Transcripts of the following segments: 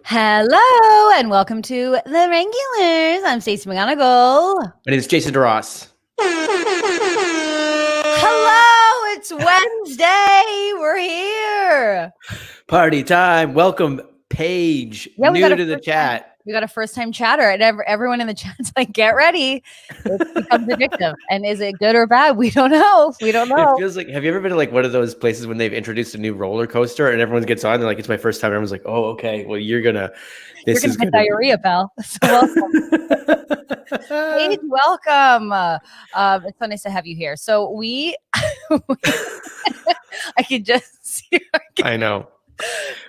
Hello and welcome to the Regulars. I'm Stacey McGonigal. My name is Jason DeRoss. Hello, it's Wednesday. We're here. Party time. Welcome, Paige. Yeah, new to the chat. We got a first-time chatter, and everyone in the chat's like, "Get ready! It becomes addictive." And is it good or bad? We don't know. We don't know. It feels like. Have you ever been to like one of those places when they've introduced a new roller coaster and everyone gets on? They're like, "It's my first time." And everyone's like, "Oh, okay. Well, you're gonna get diarrhea, pal." So welcome. Paige, welcome. It's so nice to have you here. So I can just see. I know.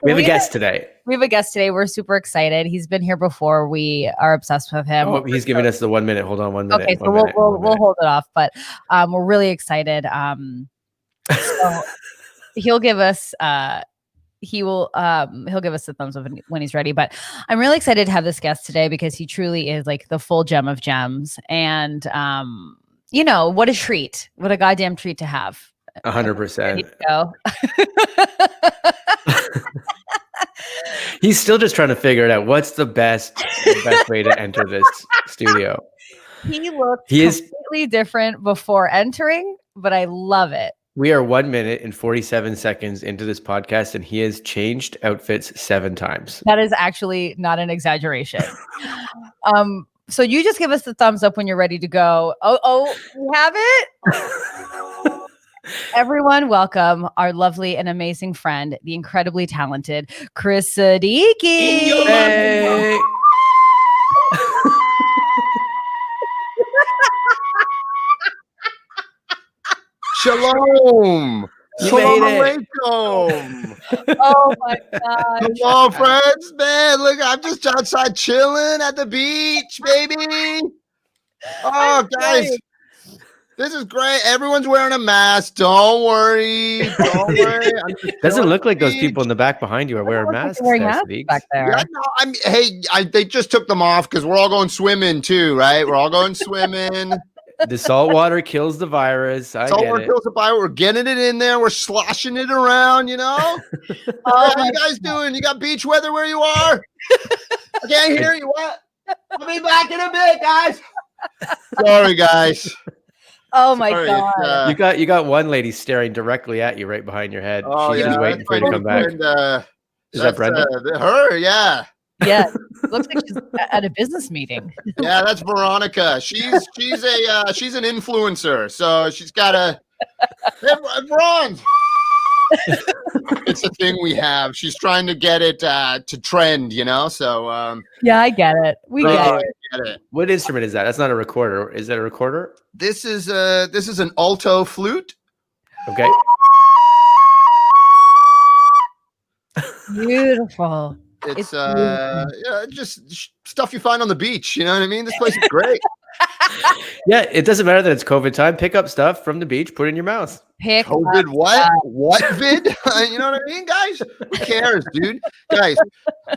We have a guest today. We're super excited. He's been here before. We are obsessed with him. Oh, he's giving us the 1 minute. Hold on 1 minute. Okay, so we'll hold it off, but we're really excited. So he'll give us he'll give us the thumbs up when he's ready. But I'm really excited to have this guest today because he truly is like the full gem of gems. And what a treat. What a goddamn treat to have. 100%. Go. He's still just trying to figure it out. What's the best way to enter this studio? He looked completely different before entering, but I love it. We are 1 minute and 47 seconds into this podcast, and he has changed outfits 7 times. That is actually not an exaggeration. So you just give us the thumbs up when you're ready to go. Oh, we have it. Everyone, welcome our lovely and amazing friend, the incredibly talented Kris Siddiqi. Hey. Shalom. Salam alaikum. Oh my God. Hello, friends. Man, look, I'm just outside chilling at the beach, baby. Oh, guys. This is great. Everyone's wearing a mask. Don't worry. Doesn't look like those people in the back behind you are wearing masks. Back there. Yeah, no, they just took them off because we're all going swimming too, right? We're all going swimming. The salt water kills the virus. Salt water kills the virus. We're getting it in there. We're sloshing it around, you know? How you guys doing? You got beach weather where you are? I can't hear you. What? I'll be back in a bit, guys. Sorry, guys. Oh my God. You got one lady staring directly at you right behind your head. Oh, She's just waiting for you to come back. Is that Brenda? Her, yeah. Yeah, looks like she's at a business meeting. Yeah, that's Veronica. She's an influencer, so she's got a Veron. It's a thing we have. She's trying to get it to trend, you know. So yeah, I get it. Get it. What instrument is that? That's not a recorder. Is that a recorder? This is an alto flute. Okay. Beautiful. It's just stuff you find on the beach. You know what I mean? This place is great. Yeah, it doesn't matter that it's COVID time. Pick up stuff from the beach, put it in your mouth. COVID what? What vid? You know what I mean, guys? Who cares, dude? Guys,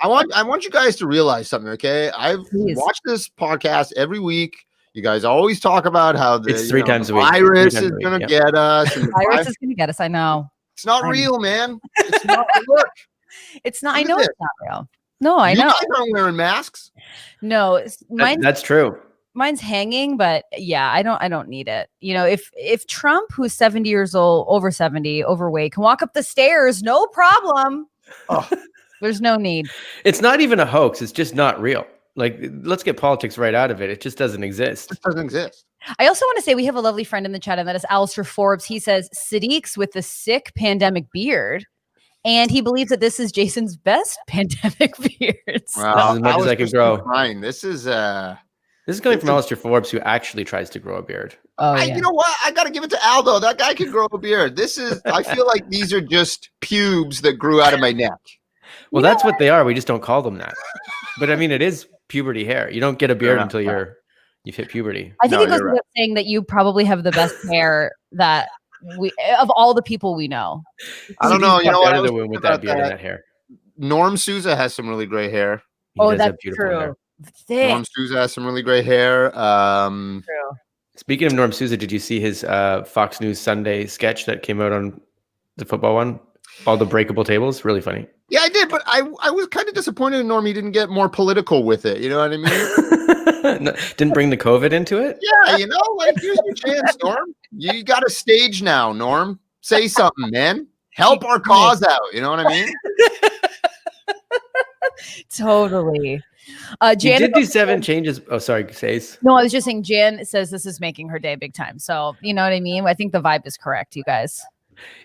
I want you guys to realize something, okay? I've watched this podcast every week. You guys always talk about how it's 3 times a week. Virus is going to get us. The virus is going to get us. I know. It's not real, man. It's not real. It's not. I know it's not real. No, I know. You guys aren't wearing masks. No, that's true. Mine's hanging, but yeah, I don't need it. You know, if Trump, who's 70 years old, over 70, overweight, can walk up the stairs, no problem. Oh. There's no need. It's not even a hoax. It's just not real. Like, let's get politics right out of it. It just doesn't exist. It doesn't exist. I also want to say we have a lovely friend in the chat, and that is Alistair Forbes. He says Siddiq's with the sick pandemic beard. And he believes that this is Jason's best pandemic beard. Wow, as much as I can grow. Fine. This is coming from Alistair Forbes, who actually tries to grow a beard. Oh, yeah. You know what? I got to give it to Aldo. That guy can grow a beard. I feel like these are just pubes that grew out of my neck. Well, that's what they are. We just don't call them that. But I mean, it is puberty hair. You don't get a beard until you've hit puberty. I think it goes without saying that you probably have the best hair that of all the people we know. I don't know. You know what? With that beard and that hair. Norm Souza has some really great hair. That's true. Norm Souza has some really great hair. True. Speaking of Norm Souza, did you see his Fox News Sunday sketch that came out on the football one? All the breakable tables, really funny. Yeah, I did, but I was kind of disappointed in Norm. He didn't get more political with it. You know what I mean? No, didn't bring the COVID into it. Yeah, you know, like here's your chance, Norm. You got a stage now, Norm. Say something, man. Help our cause out. You know what I mean? Totally. Jan Jan did do 7 changes. Oh, sorry, Sace. No, I was just saying Jan says this is making her day big time. So you know what I mean? I think the vibe is correct, you guys.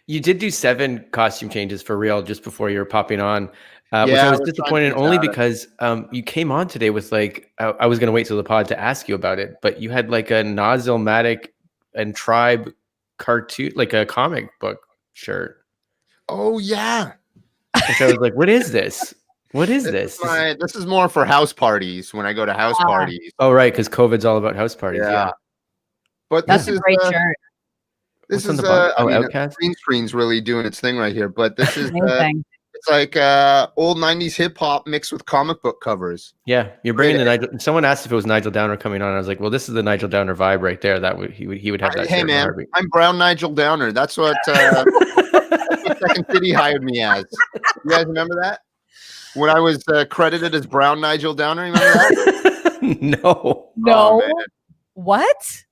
You did do 7 costume changes for real just before you were popping on, which Yeah, I I was was disappointed trying to only figure because you came on today with like, I was going to wait till the pod to ask you about it, but you had like a Nozzle-matic and Tribe cartoon, like a comic book shirt. Oh yeah. Which I was like, what is this? What is this? This is more for house parties when I go to house parties. Oh, right, because COVID's all about house parties. Yeah. But That's this a is great shirt. This What's on is the bottom? I mean, Outcast? green screen's really doing its thing right here. But this is Amazing. it's like old 90s hip hop mixed with comic book covers. Yeah, you're bringing the Nigel. Someone asked if it was Nigel Downer coming on. I was like, well, this is the Nigel Downer vibe right there. That would he would have that. Hey shirt in a man, heartbeat. I'm Brown Nigel Downer. That's what Second City hired me as. You guys remember that? When I was credited as Brown Nigel Downer, remember that? No. No. Oh, What?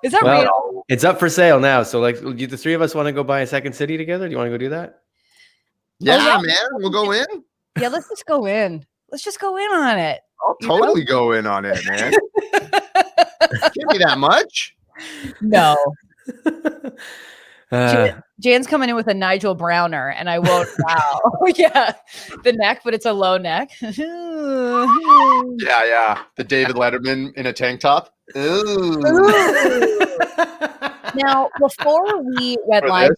Is that real? It's up for sale now. So, like, do the 3 of us want to go buy a Second City together? Do you want to go do that? Yeah, man. We'll go in. Yeah, let's just go in. Let's just go in on it. I'll totally go in on it, man. Can't be that much. No. Jan's coming in with a Nigel Browner, and I won't. Wow. Yeah. The neck, but it's a low neck. Yeah. The David Letterman in a tank top. Ooh. Now, before we went live.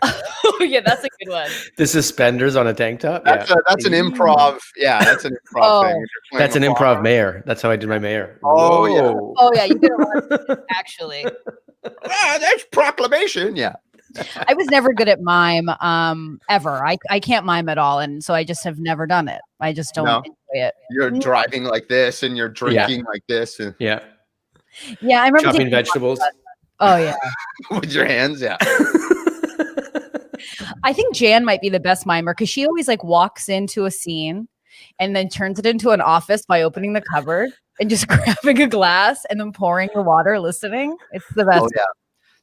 Oh, yeah, that's a good one. The suspenders on a tank top. That's an improv. Yeah, that's an improv thing. That's an improv mayor. That's how I did my mayor. Oh, yeah. Oh, yeah. You did a lot, actually. That's proclamation. Yeah. I was never good at mime ever. I can't mime at all. And so I just have never done it. I just don't enjoy it. You're driving like this and you're drinking like this. And yeah. Yeah. I remember chopping vegetables. Oh, yeah. With your hands. Yeah. I think Jan might be the best mimer because she always like walks into a scene and then turns it into an office by opening the cupboard and just grabbing a glass and then pouring the water, listening. It's the best. Oh, yeah.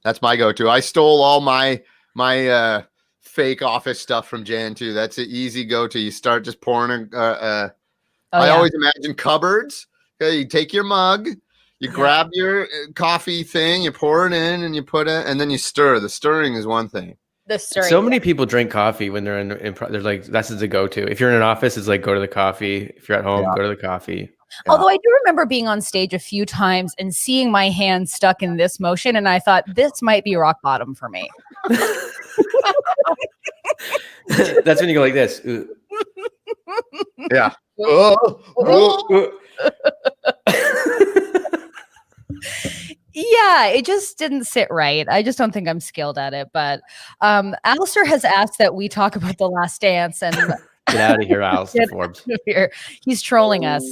That's my go-to. I stole all my fake office stuff from Jan too. That's an easy go-to. You start just pouring. I always imagine cupboards. Okay, you take your mug, you grab your coffee thing, you pour it in, and you put it, and then you stir. The stirring is one thing. The stirring. So many people drink coffee when they're in they're like, that's the go-to. If you're in an office, it's like go to the coffee. If you're at home, go to the coffee. Yeah. Although I do remember being on stage a few times and seeing my hand stuck in this motion, and I thought this might be rock bottom for me. That's when you go like this. Ooh. Yeah. Yeah, it just didn't sit right. I just don't think I'm skilled at it. But Alistair has asked that we talk about The Last Dance, and Get out of here, Alistair Forbes. He's trolling us.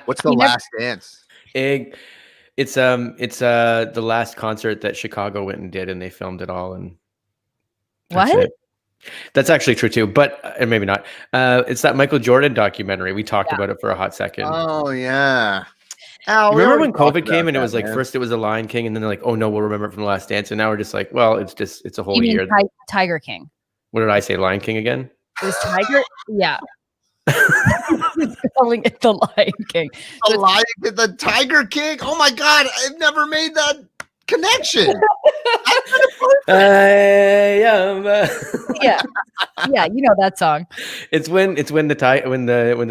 What's The Last Dance? It's the last concert that Chicago went and did, and they filmed it all. And what? That's actually true too, but maybe not. It's that Michael Jordan documentary. We talked about it for a hot second. Oh yeah. Remember when COVID came and it was like, first it was The Lion King, and then they're like, oh no, we'll remember it from The Last Dance, and now we're just like, well, it's a whole year. Tiger King. What did I say? Lion King again? It was Tiger. Yeah. Calling it The Lion King. The Tiger King. Oh my God, I've never made that connection. Yeah, you know that song. It's when the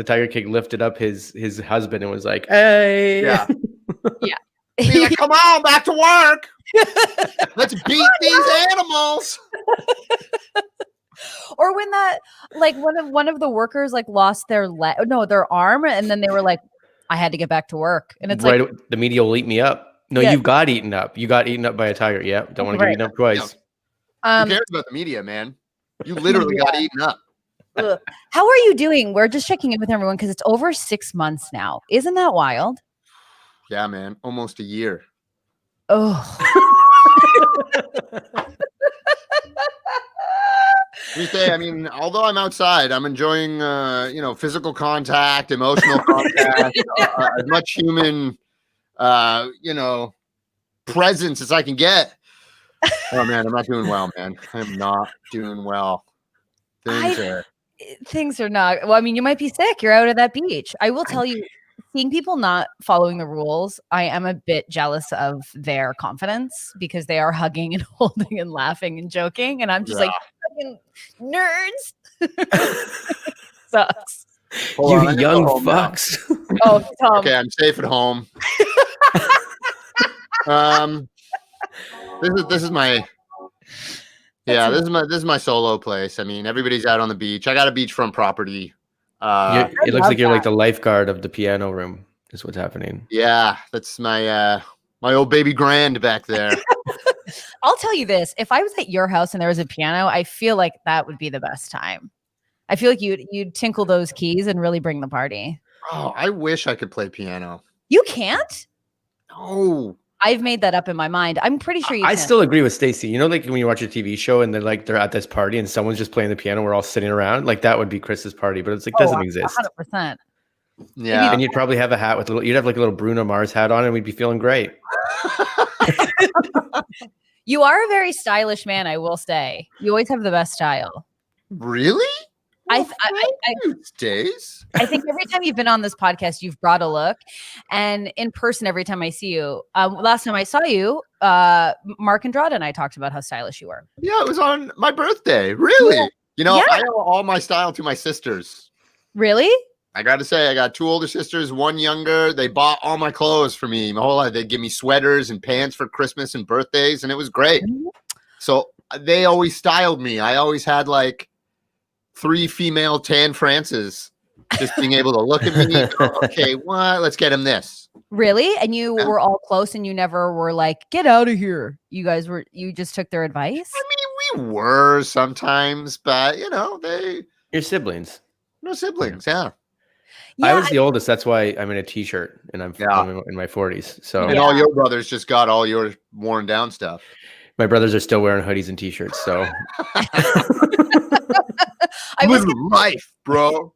Tiger King lifted up his husband and was like, hey, yeah. Be like, come on, back to work. Let's beat these animals. Or when that, like, one of the workers like lost their their arm, and then they were like, I had to get back to work, and it's right, like the media will eat me up. No, you got eaten up. You got eaten up by a tiger. Yeah, don't want to get eaten up twice. Who cares about the media, man? You literally got eaten up. How are you doing? We're just checking in with everyone because it's over 6 months now. Isn't that wild? Yeah, man. Almost a year. Oh. You say, I mean, although I'm outside, I'm enjoying, physical contact, emotional contact, as much human, presence as I can get. Oh man, I'm not doing well, man. I'm not doing well. Things are not. Well, I mean, you might be sick. You're out at that beach. I will tell you, seeing people not following the rules, I am a bit jealous of their confidence because they are hugging and holding and laughing and joking, and I'm just like, fucking nerds. Sucks. You young fucks. Oh, Tom. Okay, I'm safe at home. This is my this is my solo place. I mean, everybody's out on the beach. I got a beachfront property. It looks like you're like the lifeguard of the piano room. Is what's happening. Yeah, that's my my old baby grand back there. I'll tell you this: if I was at your house and there was a piano, I feel like that would be the best time. I feel like you'd tinkle those keys and really bring the party. Oh, I wish I could play piano. You can't? No. I've made that up in my mind. I'm pretty sure you can. I still agree with Stacey. You know, like when you watch a TV show and they're at this party and someone's just playing the piano, we're all sitting around. Like that would be Chris's party, but it's like doesn't exist. 100%. Yeah. And you'd probably have a hat with you'd have like a little Bruno Mars hat on and we'd be feeling great. You are a very stylish man, I will say. You always have the best style. Really? I think every time you've been on this podcast, you've brought a look, and in person, every time I see you, last time I saw you, Mark Andrade and I talked about how stylish you were. Yeah, it was on my birthday. Really? Yeah. You know, Yeah. I owe all my style to my sisters. Really? I got to say, I got 2 older sisters, 1 younger. They bought all my clothes for me. My whole life, they'd give me sweaters and pants for Christmas and birthdays, and it was great. So they always styled me. I always had like 3 female Tan Frances just being able to look at me. Go, okay, what? Let's get him this. Really? And you were all close and you never were like, get out of here. You just took their advice? I mean, we were sometimes, but Your siblings. No siblings, yeah. I was the oldest. That's why I'm in a t-shirt and I'm in my 40s. So and all your brothers just got all your worn down stuff. My brothers are still wearing hoodies and t-shirts. So life, bro.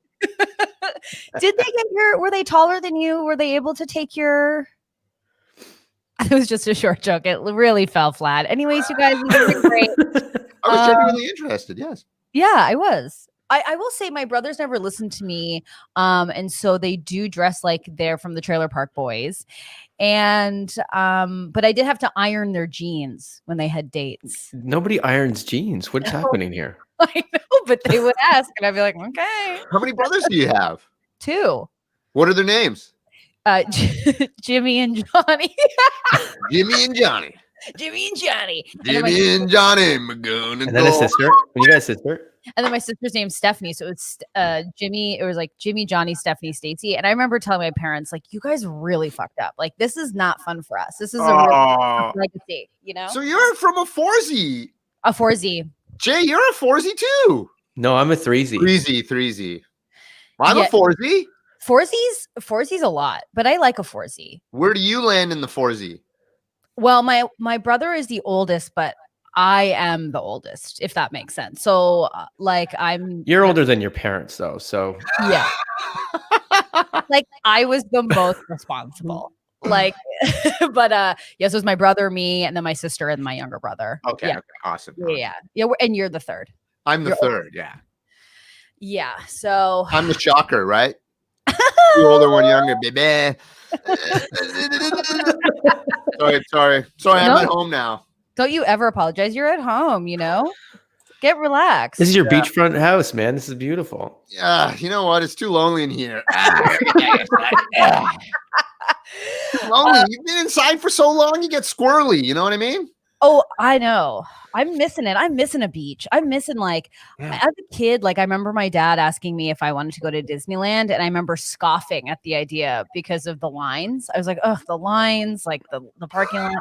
Did they were they taller than you? Were they able to take your? It was just a short joke. It really fell flat. Anyways, you guys, this is great. I was genuinely interested. Yes. Yeah, I was. I will say my brothers never listened to me. And so they do dress like they're from the Trailer Park Boys. And but I did have to iron their jeans when they had dates. Nobody irons jeans. What's happening here? I know, but they would ask, and I'd be like, okay. How many brothers do you have? 2. What are their names? Jimmy and Johnny. Jimmy and Johnny. Jimmy and Johnny. Jimmy and Johnny. And then a sister. You got a sister? And then my sister's name's Stephanie. So it's Jimmy. It was like Jimmy, Johnny, Stephanie, Stacey. And I remember telling my parents, like, you guys really fucked up. Like, this is not fun for us. This is a real legacy, you know? So you're from a 4Z. A 4Z. Jay, you're a 4Z too. No, I'm a 3Z. 3Z. I'm a 4Z. 4Z's a lot, but I like a 4Z. Where do you land in the 4Z? Well, my brother is the oldest, but I am the oldest, if that makes sense. So, you're older than your parents, though. So yeah, like I was the most responsible. Like, but yes, it was my brother, me, and then my sister and my younger brother. Okay, yeah. Okay, awesome. Yeah. And you're the third. I'm the third. Yeah. Yeah. So I'm the shocker, right? 2 older, 1 younger, baby. Sorry. I'm at home now. Don't you ever apologize. You're at home, Get relaxed. This is your beachfront house, man. This is beautiful. Yeah, you know what? It's too lonely in here. Lonely. You've been inside for so long, you get squirrely. You know what I mean? Oh, I know. I'm missing it. I'm missing a beach. I'm missing as a kid, I remember my dad asking me if I wanted to go to Disneyland, and I remember scoffing at the idea because of the lines. I was like, oh, the lines, like the parking lot.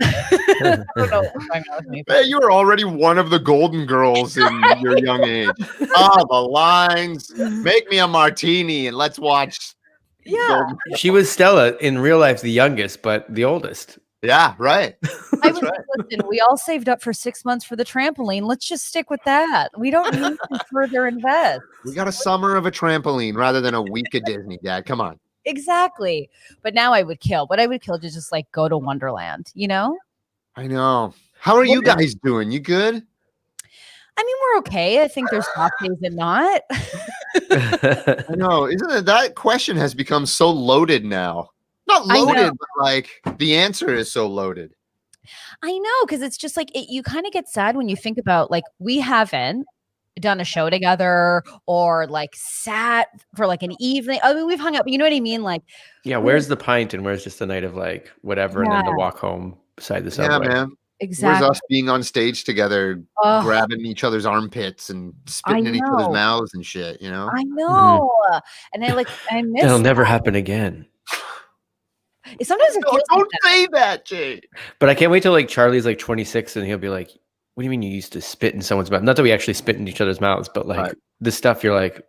I don't know what's going on with me. Hey, you were already one of the golden girls in your young age. Oh, the lines. Make me a martini and let's watch. Yeah. She was Stella in real life, the youngest, but the oldest. Yeah, right. I was like, listen, we all saved up for 6 months for the trampoline. Let's just stick with that. We don't need to further invest. We got a summer of a trampoline rather than a week of Disney, Dad. Come on. Exactly. But now I would kill. What I would kill to just like go to Wonderland, you know? I know. How are you guys doing? You good? I mean, we're okay. I think there's off days and not. I know. Isn't it? That question has become so loaded now. Not loaded, but like the answer is so loaded. I know, because it's just like you kind of get sad when you think about like we haven't done a show together or like sat for like an evening. I mean, we've hung out, but you know what I mean? Like, yeah, where's the pint and where's just the night of like whatever, and then the walk home beside the subway. Yeah, man. Exactly. Where's us being on stage together, grabbing each other's armpits and spitting in each other's mouths and shit, you know? I know. And I miss That'll never happen again. Sometimes it feels don't say that, Jay. But I can't wait till like Charlie's like 26 and he'll be like, what do you mean you used to spit in someone's mouth? Not that we actually spit in each other's mouths, but like the stuff you're like,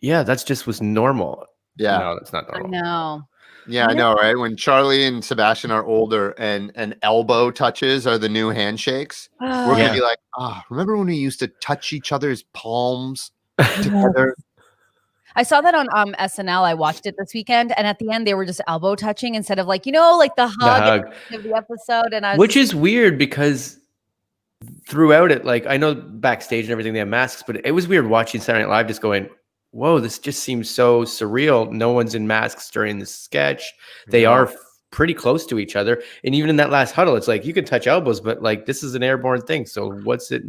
yeah, that's just was normal. Yeah. No, that's not normal. I know. Yeah, I know, right? When Charlie and Sebastian are older and elbow touches are the new handshakes, we're going to be like, remember when we used to touch each other's palms together? I saw that on SNL. I watched it this weekend, and at the end, they were just elbow touching instead of like, you know, like the hug of the episode. And which is weird because throughout it, like I know backstage and everything, they have masks, but it was weird watching Saturday Night Live just going, whoa, this just seems so surreal. No one's in masks during the sketch. They are pretty close to each other. And even in that last huddle, it's like you can touch elbows, but like this is an airborne thing. So what's it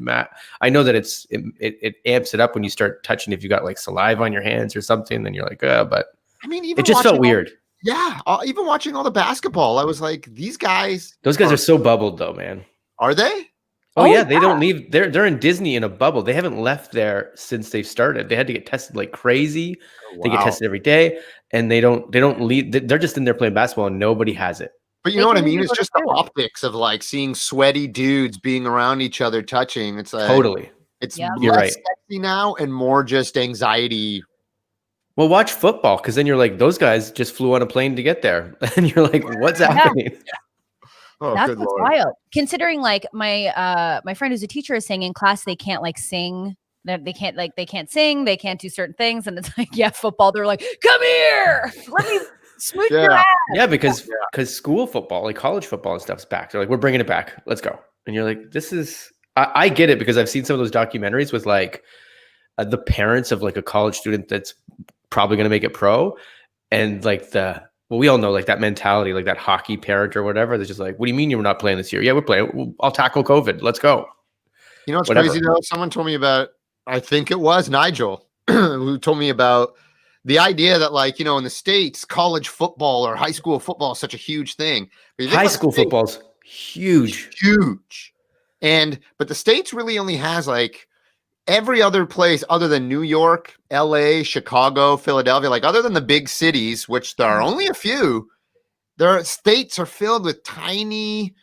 I know that it amps it up when you start touching. If you got like saliva on your hands or something, then you're like, but I mean, even it just felt weird. Even watching all the basketball, I was like, those guys are so bubbled though, man. Are they? Oh yeah, they don't leave. They're in Disney in a bubble. They haven't left there since they've started. They had to get tested like crazy. Oh, wow. They get tested every day, and they don't leave. They're just in there playing basketball, and nobody has it. But you know what I mean? It's just the optics of like seeing sweaty dudes being around each other, touching. It's like totally. It's less sexy now and more just anxiety. Well, watch football because then you're like, those guys just flew on a plane to get there, and you're like, what's happening? Oh, that's what's wild. Considering like my friend who's a teacher is saying in class they can't like sing, that they can't sing, they can't do certain things, and it's like football. They're like, come here, let me smooch your ass. Yeah, because school football, like college football and stuff's back. They're like, we're bringing it back. Let's go. And you're like, this is. I get it because I've seen some of those documentaries with like the parents of like a college student that's probably going to make it pro, and like we all know like that mentality, like that hockey parent or whatever. They're just like, what do you mean you're not playing this year? Yeah, we're playing. I'll tackle COVID. Let's go. You know what's crazy though? Someone told me about, I think it was Nigel, who told me about the idea that like, you know, in the States, college football or high school football is such a huge thing. High school football's huge. Huge. But the States really only has like every other place other than New York, LA, Chicago, Philadelphia, like other than the big cities, which there are only a few, states are filled with tiny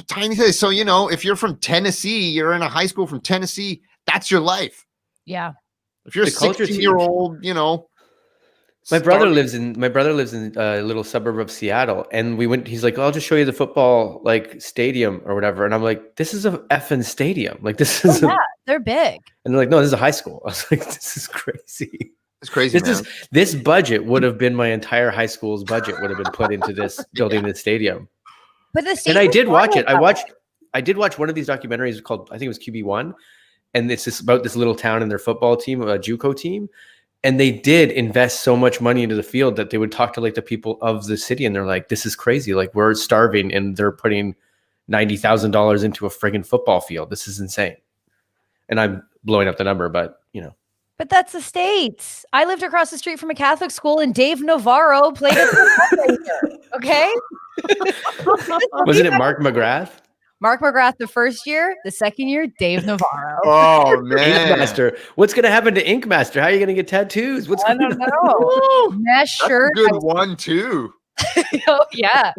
things. So, you know, if you're from Tennessee, you're in a high school from Tennessee, that's your life. Yeah. If you're a 16-year-old, you know. My brother lives in a little suburb of Seattle, and he's like, I'll just show you the football like stadium or whatever. And I'm like, this is a effing stadium. Like this is they're big. And they're like, no, this is a high school. I was like, this is crazy. It's crazy. This budget would have been my entire high school's budget would have been put into this building this stadium. But and I did watch it. I did watch one of these documentaries called, I think it was QB1. And it's just about this little town and their football team, a JUCO team. And they did invest so much money into the field that they would talk to like the people of the city, and they're like, this is crazy. Like we're starving and they're putting $90,000 into a friggin' football field. This is insane. And I'm blowing up the number, but you know. But that's the States. I lived across the street from a Catholic school and Dave Navarro played at the okay? Wasn't it Mark McGrath? Mark McGrath the first year, the second year, Dave Navarro. Oh man, Inkmaster. What's going to happen to Inkmaster? How are you going to get tattoos? I don't know. Mesh shirt. That's a good one too. Oh yeah.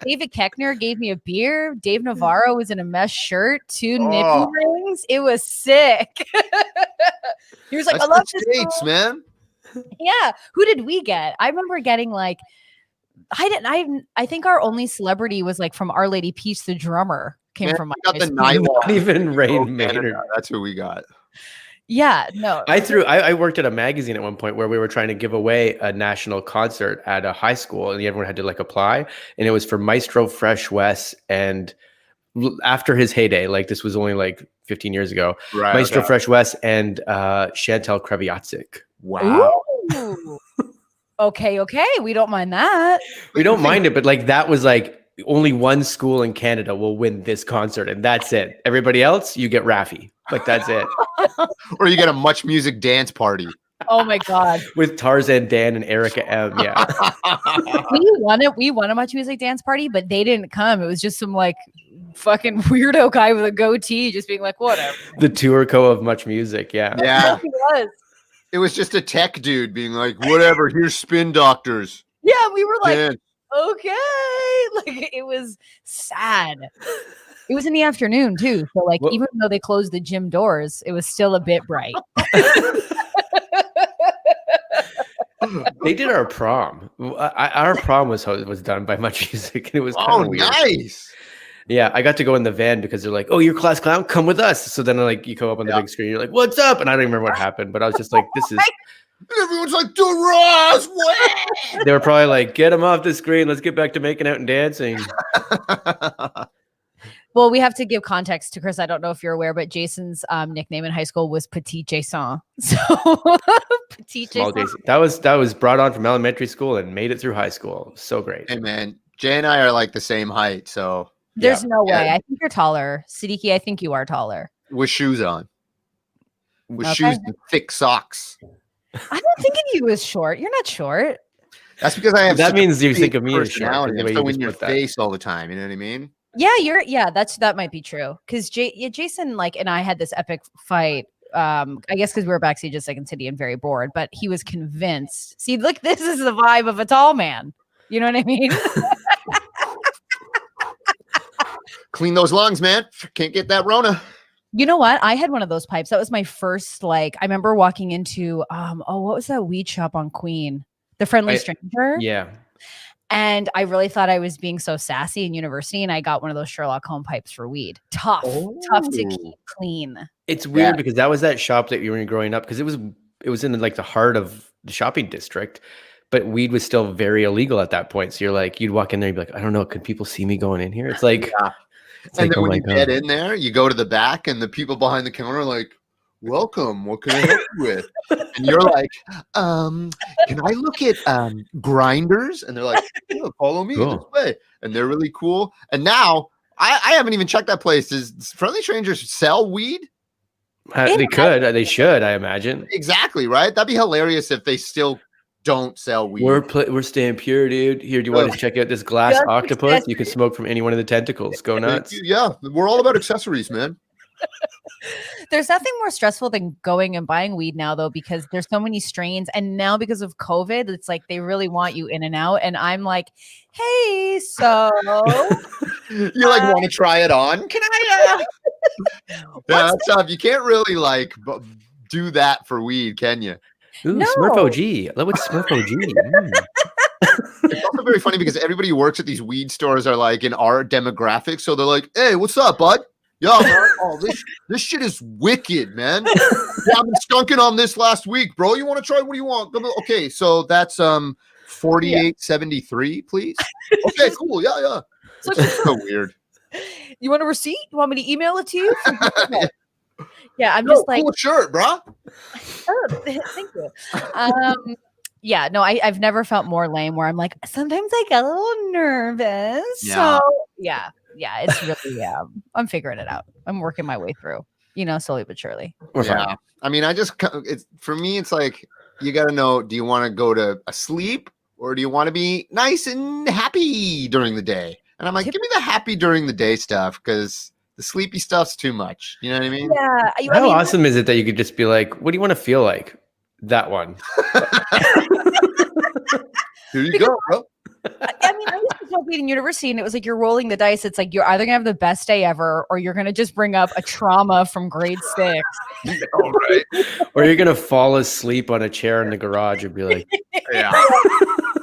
David Keckner gave me a beer. Dave Navarro was in a mesh shirt, 2 nipple rings. It was sick. He was like, That's I love the this States, man. Yeah. Who did we get? I remember getting like I think our only celebrity was like from Our Lady Peace, the drummer came from my got high the school. night Not even Rain Oh, Maynard. Canada. That's who we got. Yeah, no. I worked at a magazine at one point where we were trying to give away a national concert at a high school, and everyone had to like apply, and it was for Maestro Fresh Wes, and after his heyday, like this was only like 15 years ago, Right. Maestro Fresh Wes and Chantal Kreviatsik. Wow. Ooh. Okay, we don't mind that. We don't mind it, but like that was like only one school in Canada will win this concert, and that's it. Everybody else, you get Raffi. Like that's it. Or you get a Much Music dance party. Oh my God. With Tarzan Dan and Erica M. Yeah. We won a Much Music dance party, but they didn't come. It was just some like fucking weirdo guy with a goatee just being like, whatever. The tour co of Much Music. Yeah. Yeah. He was. It was just a tech dude being like, whatever, here's Spin Doctors. Yeah, we were like, Dance. okay. Like it was sad. It was in the afternoon too. So like even though they closed the gym doors, it was still a bit bright. They did our prom. Our prom was done by Much Music, and it was kind of weird. Nice. Yeah, I got to go in the van because they're like, "Oh, you're class clown, come with us." So then like you go up on the big screen, you're like, "What's up?" And I don't even remember what happened, but I was just like, "This is." Everyone's like, Duras, what? They were probably like, "Get him off the screen. Let's get back to making out and dancing." Well, we have to give context to Kris. I don't know if you're aware, but Jason's nickname in high school was Petit Jason. So Petit Small Jason. Jason. That was brought on from elementary school and made it through high school. So great. Hey man, Jay and I are like the same height, so There's no way. I think you're taller. Siddiqi, I think you are taller. with shoes on. With Okay. shoes and thick socks. I don't think of you as short. You're not short. That's because I have That such means a you think big of me as short. personality. The I'm way you so just in your put that. face all the time. You know what I mean? Yeah, that might be true. Because Jason, like, and I had this epic fight. I guess because we were backstage at Second City and very bored, but he was convinced. See, look, this is the vibe of a tall man. You know what I mean? Clean those lungs, man. Can't get that Rona. You know what? I had one of those pipes. That was my first, like, I remember walking into, what was that weed shop on Queen? The Friendly Stranger? Yeah. And I really thought I was being so sassy in university, and I got one of those Sherlock Holmes pipes for weed. Tough to keep clean. It's weird because that was that shop that you were growing up, because it was in like the heart of the shopping district, but weed was still very illegal at that point. So you're like, you'd walk in there and be like, I don't know, could people see me going in here? It's like, and like, then oh when my you God. get in there, you go to the back, and the people behind the counter are like, welcome. What can I help you with? And you're like, can I look at grinders? And they're like, yeah, follow me this way. And they're really cool. And now I haven't even checked that place. Does Friendly Strangers sell weed? They could, they should, I imagine. Exactly, right? That'd be hilarious if they still don't sell weed. We're staying pure, dude. Here, do you want to check out this glass Just octopus? accessories. You can smoke from any one of the tentacles. Go nuts. Yeah, we're all about accessories, man. There's nothing more stressful than going and buying weed now, though, because there's so many strains. And now because of COVID, it's like they really want you in and out. And I'm like, hey, so You like want to try it on? Can I? Yeah, that's tough. You can't really like do that for weed, can you? Ooh, No. Smurf OG. I love what Smurf OG. It's also very funny because everybody who works at these weed stores are like in our demographic, so they're like, "Hey, what's up, bud? Yeah, man. Oh, this shit is wicked, man. Yeah, I've been skunking on this last week, bro. You want to try? What do you want? Okay, so that's 48.73, please. Okay, cool. Yeah. It's so weird. you want a receipt? You want me to email it to you? Yeah, I'm just like, cool shirt, bro. oh, thank you. Yeah, no, I've never felt more lame where I'm like, sometimes I get a little nervous. Yeah. So yeah, it's really, I'm figuring it out. I'm working my way through, slowly but surely. Yeah. I mean, for me, it's like, you got to know, do you want to go to a sleep or do you want to be nice and happy during the day? And I'm like, give me the happy during the day stuff, because the sleepy stuff's too much. You know what I mean? Yeah. How awesome is it that you could just be like, what do you want to feel like? That one. Here you go, bro. I mean, I used to smoke weed in university, and it was like you're rolling the dice. It's like you're either gonna have the best day ever, or you're gonna just bring up a trauma from grade 6. All right. Or you're gonna fall asleep on a chair in the garage and be like, Yeah.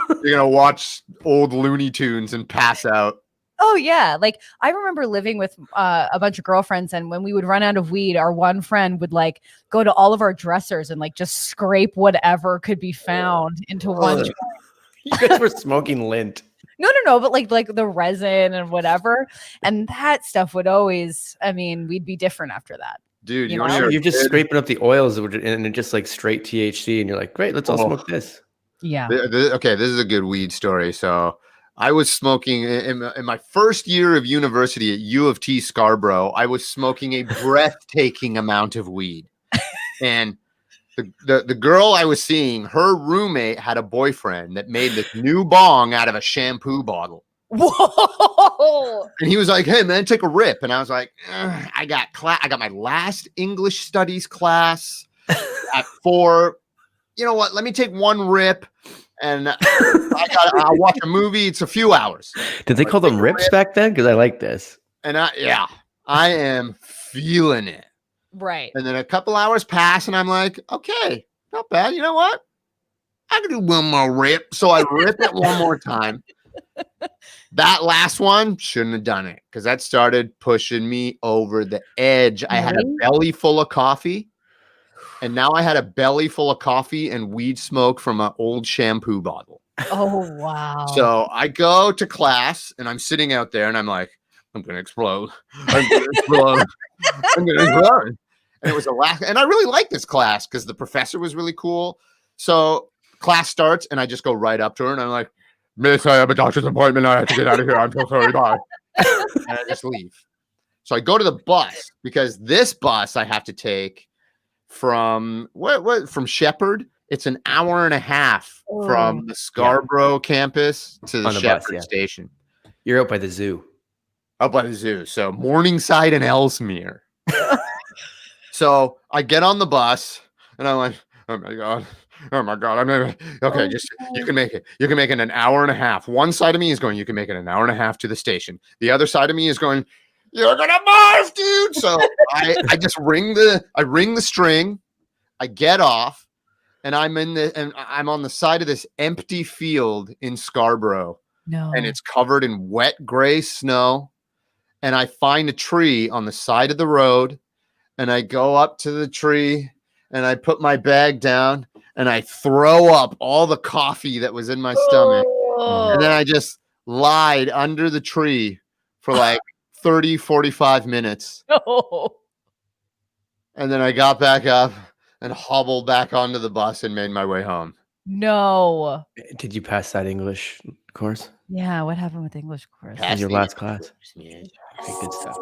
You're gonna watch old Looney Tunes and pass out. Oh yeah, like I remember living with a bunch of girlfriends, and when we would run out of weed, our one friend would like go to all of our dressers and like just scrape whatever could be found into one. You guys were smoking lint. No, but like the resin and whatever, and that stuff would always. I mean, we'd be different after that. Dude, You know? you're just scraping up the oils and it just like straight THC, and you're like, great, let's all smoke this. Yeah. Okay, this is a good weed story. So I was smoking in my first year of university at U of T Scarborough. I was smoking a breathtaking amount of weed, and the girl I was seeing, her roommate had a boyfriend that made this new bong out of a shampoo bottle. Whoa! And he was like, "Hey man, take a rip." And I was like, "I got my last English studies class at 4. You know what? Let me take one rip, and I'll watch a movie. It's a few hours." Did they call them rips back then? Because I like this. And I am feeling it. Right. And then a couple hours pass, and I'm like, okay, not bad. You know what? I can do one more rip. So I rip it one more time. That last one shouldn't have done it because that started pushing me over the edge. I had a belly full of coffee, and now I had a belly full of coffee and weed smoke from an old shampoo bottle. Oh, wow. So I go to class, and I'm sitting out there, and I'm like, I'm going to explode. I'm going to explode. I'm going to explode. And it was the last, and I really liked this class because the professor was really cool. So class starts, and I just go right up to her, and I'm like, "Miss, I have a doctor's appointment. I have to get out of here. I'm so sorry. Bye." And I just leave. So I go to the bus because this bus I have to take from from Shepherd. It's an hour and a half from the Scarborough campus to the Shepherd station. You're out by the zoo. Up by the zoo. So Morningside and Ellesmere. So I get on the bus and I'm like, oh my God. I'm never okay. Just you can make it. You can make it an hour and a half. One side of me is going, you can make it an hour and a half to the station. The other side of me is going, you're gonna barf, dude. So I just ring the string, I get off, and I'm on the side of this empty field in Scarborough. No. And it's covered in wet gray snow. And I find a tree on the side of the road, and I go up to the tree and I put my bag down and I throw up all the coffee that was in my stomach. And then I just lied under the tree for like 30, 45 minutes. No. And then I got back up and hobbled back onto the bus and made my way home. No. Did you pass that English course? Yeah, what happened with English course? In your last class? Okay, good stuff.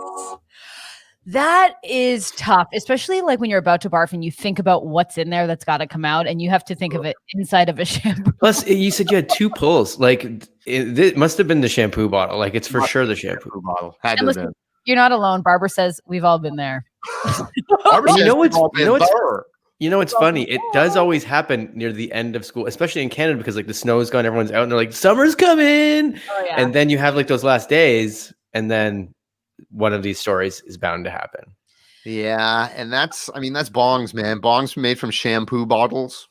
That is tough, especially like when you're about to barf and you think about what's in there that's got to come out, and you have to think of it inside of a shampoo. Plus, you said you had 2 pulls. Like, it must have been the shampoo bottle. Like, it's for sure the shampoo bottle. Had to have been. You're not alone. Barbara says we've all been there. You know what's funny? It does always happen near the end of school, especially in Canada, because like the snow's gone, everyone's out, and they're like, summer's coming. Oh, yeah. And then you have like those last days, and then one of these stories is bound to happen. Yeah, and that's bongs, man. Bongs made from shampoo bottles.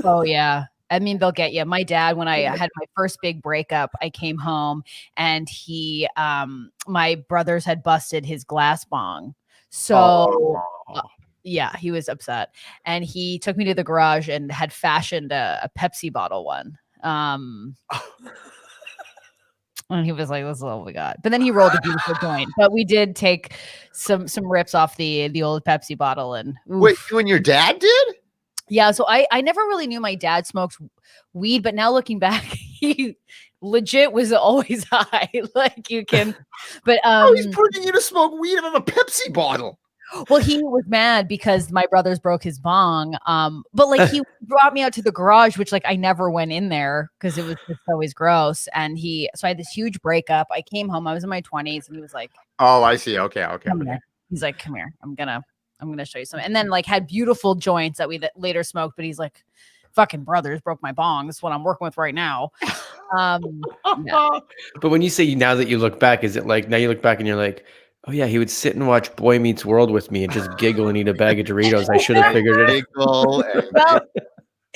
Oh yeah. I mean, they'll get you. My dad, when I had my first big breakup, I came home and he, my brothers had busted his glass bong. So yeah, he was upset. And he took me to the garage and had fashioned a Pepsi bottle one. And he was like, "This is all we got." But then he rolled a beautiful joint. But we did take some rips off the old Pepsi bottle. And oof. Wait, you and your dad did? Yeah. So I never really knew my dad smoked weed, but now looking back, he legit was always high. Like you can, but he's putting you to smoke weed out of a Pepsi bottle. Well, he was mad because my brothers broke his bong. But like he brought me out to the garage, which like I never went in there because it was just always gross. And so I had this huge breakup. I came home, I was in my 20s, and he was like, "Oh, I see. Okay. He's like, "Come here. I'm gonna show you some." And then like had beautiful joints that we later smoked, but he's like, "Fucking brothers broke my bong. That's what I'm working with right now." Yeah. But when you say now that you look back, is it like now you look back and you're like, oh yeah, he would sit and watch Boy Meets World with me and just giggle and eat a bag of Doritos. I should have figured it out. Well,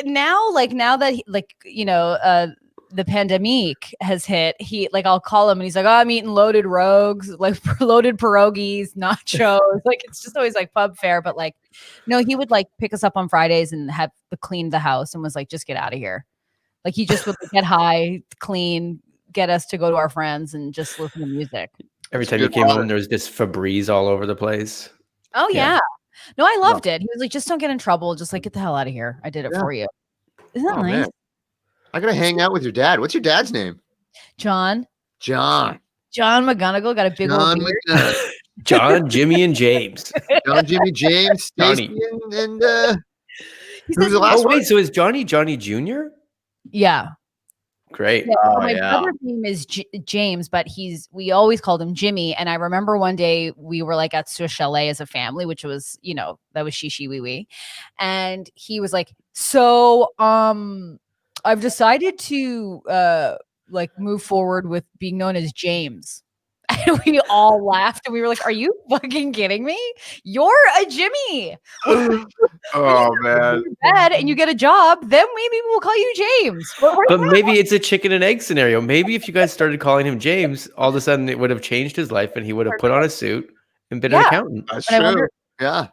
now that the pandemic has hit, I'll call him and he's like, oh, I'm eating loaded rogues, like loaded pierogies, nachos. Like it's just always like pub fare. But like, no, he would like pick us up on Fridays and have clean the house and was like, just get out of here. Like he just would get high, clean, get us to go to our friends and just listen to music. Every time you came home, there was just Febreze all over the place. Oh yeah. No, I loved it. He was like, just don't get in trouble. Just like get the hell out of here. I did it for you. Isn't that nice? Man. I gotta hang out with your dad. What's your dad's name? John McGonagall got a big old beard. John, Jimmy, and James. John, Jimmy, James, Stacey, and who's the last one? Wait, so is Johnny Jr.? Yeah. Great. Yeah, my brother's name is James, but we always called him Jimmy. And I remember one day we were like at Swiss Chalet as a family, which was, that was shishi wee wee. And he was like, so I've decided to like move forward with being known as James. And we all laughed and we were like, are you fucking kidding me? You're a Jimmy. Oh man. And you get a job, then maybe we'll call you James. But maybe it's a chicken and egg scenario. Maybe if you guys started calling him James, all of a sudden it would have changed his life and he would have put on a suit and been an accountant. That's true. Yeah.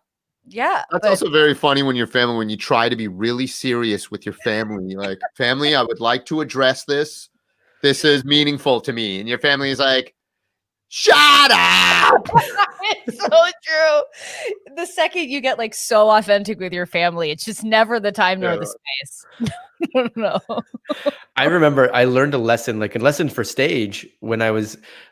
That's also very funny when you try to be really serious with your family. Like, family, I would like to address this. This is meaningful to me. And your family is like, shut up. It's so true. The second you get like so authentic with your family, it's just never the time nor the space. No. I remember I learned a lesson for stage when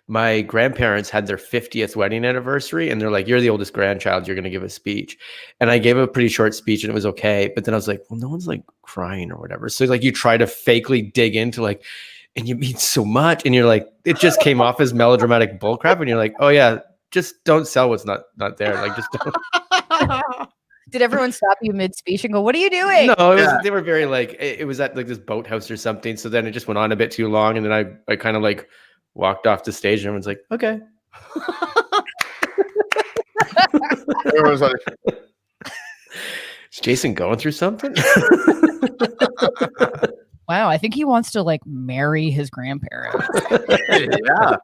my grandparents had their 50th wedding anniversary and they're like, you're the oldest grandchild, you're going to give a speech. And I gave a pretty short speech and it was okay. But then I was like, well, no one's like crying or whatever. So like you try to fakely dig into like, and you mean so much. And you're like, it just came off as melodramatic bullcrap. And you're like, oh yeah, just don't sell what's not there. Like just don't. Did everyone stop you mid-speech and go, what are you doing? No, they were very like, it was at like this boathouse or something. So then it just went on a bit too long. And then I kind of like walked off the stage and everyone's like, okay. Everyone's like, is Jason going through something? Wow, I think he wants to like marry his grandparents. Yeah.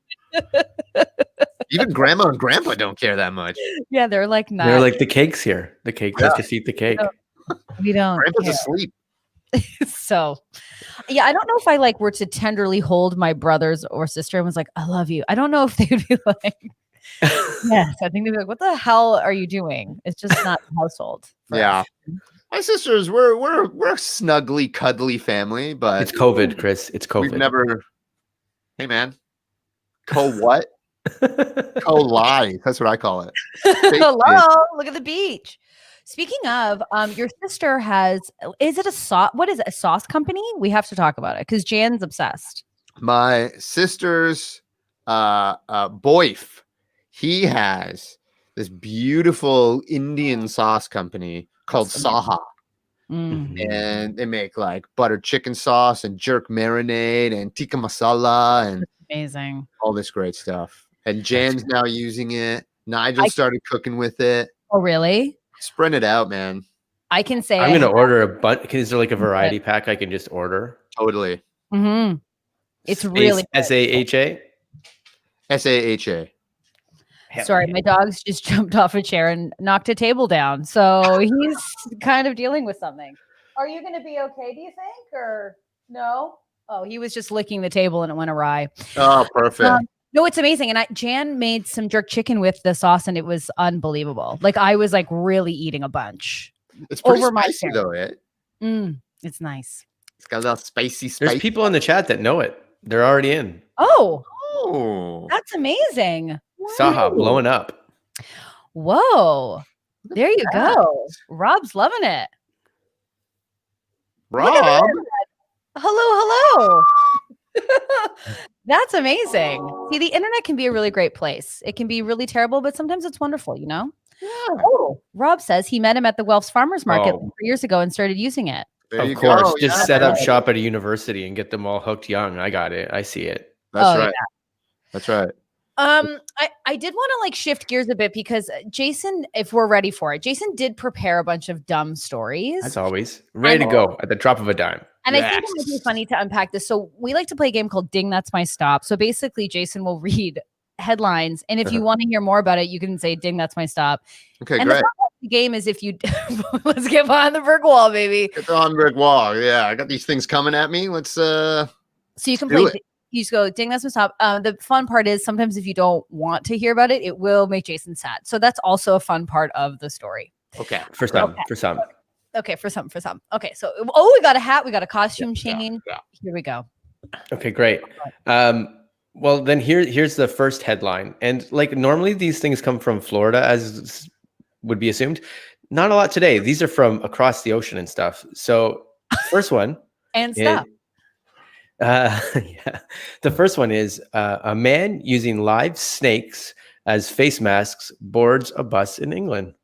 Even grandma and grandpa don't care that much. Yeah, they're like not. They're like the cake's here. The cake, let's just eat the cake. We don't. Grandpa's asleep. So, yeah, I don't know if I like were to tenderly hold my brothers or sister and was like, I love you. I don't know if they would be like, yes. I think they'd be like, what the hell are you doing? It's just not the household. Yeah. My sisters, we're a snuggly, cuddly family, but it's COVID, Chris. It's COVID. We've never. Hey, man. What? Co-lie. That's what I call it. Hello. Look at the beach. Speaking of, your sister is it a sauce? What is it? A sauce company? We have to talk about it because Jan's obsessed. My sister's boyf, he has this beautiful Indian sauce company called SAHA. And they make like butter chicken sauce and jerk marinade and tikka masala and amazing, all this great stuff. And Jan's now using it. Nigel started cooking with it. Oh, really? Spread it out, man. I can say I'm going to order a bunch. Is there like a variety pack I can just order? Totally. Mm-hmm. It's really SAHA. SAHA. Sorry, my dog's just jumped off a chair and knocked a table down. So he's kind of dealing with something. Are you going to be okay, do you think? Or no? Oh, he was just licking the table and it went awry. Oh, perfect. No, it's amazing. And Jan made some jerk chicken with the sauce and it was unbelievable. Like I was like really eating a bunch. It's pretty spicy though, it's nice. It's got a little spicy. There's people in the chat that know it. They're already in. Oh, that's amazing. SAHA blowing up. Whoa. There you go. Rob's loving it. Rob. Hello. That's amazing. See, the internet can be a really great place. It can be really terrible, but sometimes it's wonderful, you know? Yeah. Oh, Rob says he met him at the Guelphs Farmers Market 3 years ago and started using it. Of course. Just set up shop at a university and get them all hooked young. I got it. I see it. That's right. Yeah. That's right. I did want to like shift gears a bit because Jason, if we're ready for it, Jason did prepare a bunch of dumb stories. As always, ready to go at the drop of a dime. And I think it might be funny to unpack this. So we like to play a game called Ding, That's My Stop. So basically, Jason will read headlines, and if you want to hear more about it, you can say Ding, That's My Stop. Okay, and great. The game is if you let's get behind the brick wall, baby. Get on brick wall. Yeah, I got these things coming at me. Let's so you can play. You just go Ding, That's My Stop. The fun part is sometimes if you don't want to hear about it, it will make Jason sad. So that's also a fun part of the story. Okay. For some. Okay, for some. Okay, so we got a hat, we got a costume change. Yeah. Here we go. Okay, great. Well, then here's the first headline. And like normally these things come from Florida, as would be assumed. Not a lot today. These are from across the ocean and stuff. So first one and stuff. Yeah. The first one is a man using live snakes as face masks boards a bus in England.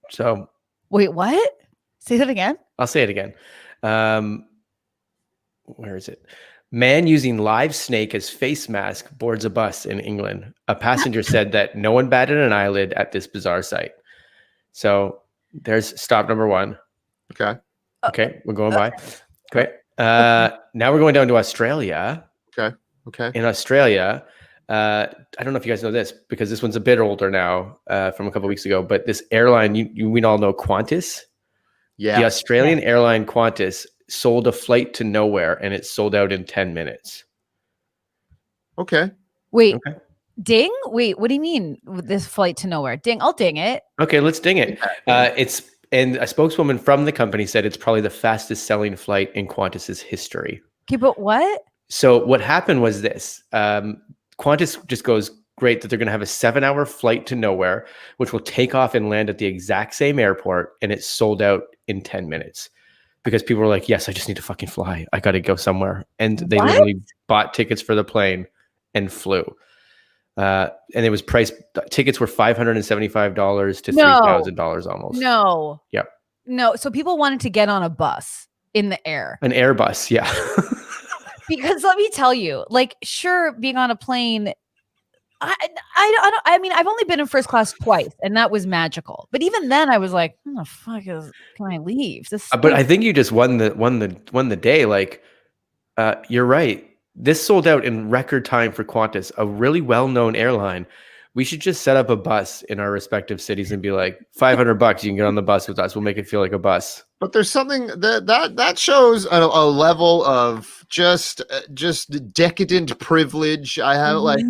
So wait, what? Say that again. I'll say it again. Where is it? Man using live snake as face mask boards a bus in England. A passenger said that no one batted an eyelid at this bizarre sight. So there's stop number one. Okay, we're going by. Great. Now we're going down to Australia. Okay. In Australia, I don't know if you guys know this because this one's a bit older now, from a couple of weeks ago. But this airline, we all know Qantas. Yeah. The Australian airline Qantas sold a flight to nowhere, and it sold out in 10 minutes. Okay. Wait. Okay. Ding? Wait, what do you mean with this flight to nowhere? Ding. I'll ding it. Okay, let's ding it. And a spokeswoman from the company said it's probably the fastest selling flight in Qantas's history. Okay, but what? So what happened was this. Qantas just goes, great that they're going to have a 7-hour flight to nowhere, which will take off and land at the exact same airport. And it sold out in 10 minutes because people were like, yes, I just need to fucking fly. I got to go somewhere. And they literally bought tickets for the plane and flew. And it was priced, tickets were $575 to $3,000 almost. No. Yep. No. So people wanted to get on a bus in the air. An Airbus. Yeah. Because let me tell you, like, sure, being on a plane, I mean, I've only been in first class twice, and that was magical. But even then, I was like, "How the fuck can I leave?" But I think you just won the day. Like, you're right. This sold out in record time for Qantas, a really well-known airline. We should just set up a bus in our respective cities and be like, $500, you can get on the bus with us. We'll make it feel like a bus. But there's something that shows a level of just decadent privilege. I have like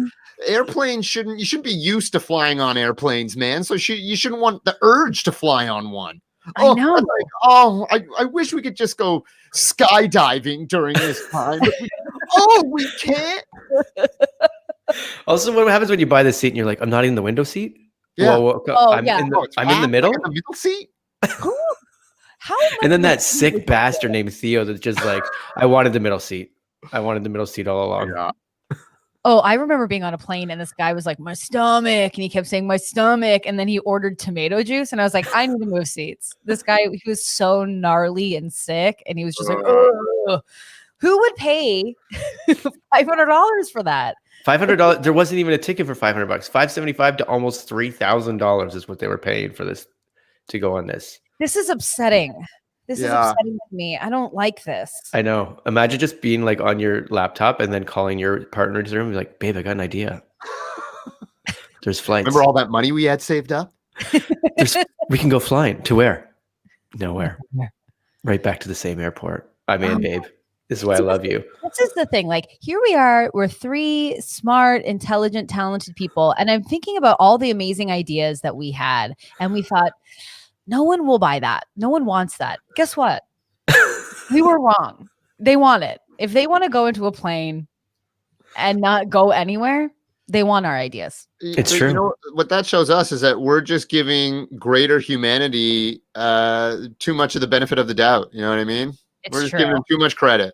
airplanes you shouldn't be used to flying on airplanes, man. So you shouldn't want the urge to fly on one. I know. I wish we could just go skydiving during this time. We can't. Also, what happens when you buy the seat and you're like, I'm not in the window seat? Yeah. I'm in the middle? In the middle seat? How? And then that sick bastard named Theo that's just like, I wanted the middle seat. I wanted the middle seat all along. Yeah. Oh, I remember being on a plane and this guy was like, my stomach. And he kept saying, my stomach. And then he ordered tomato juice. And I was like, I need to move seats. This guy, he was so gnarly and sick. And he was just like, ugh. Who would pay $500 for that? $500. There wasn't even a ticket for $500. $575 to almost $3,000 is what they were paying for this to go on this. This is upsetting. This is upsetting to me. I don't like this. I know. Imagine just being like on your laptop and then calling your partner into the room and be like, babe, I got an idea. There's flights. Remember all that money we had saved up? We can go flying. To where? Nowhere. Right back to the same airport. I'm in, babe. This is why I love you. This is the thing. Like, here we are. We're three smart, intelligent, talented people. And I'm thinking about all the amazing ideas that we had. And we thought, no one will buy that. No one wants that. Guess what? We were wrong. They want it. If they want to go into a plane and not go anywhere, they want our ideas. It's true. You know, what that shows us is that we're just giving greater humanity too much of the benefit of the doubt. You know what I mean? We're just giving them too much credit.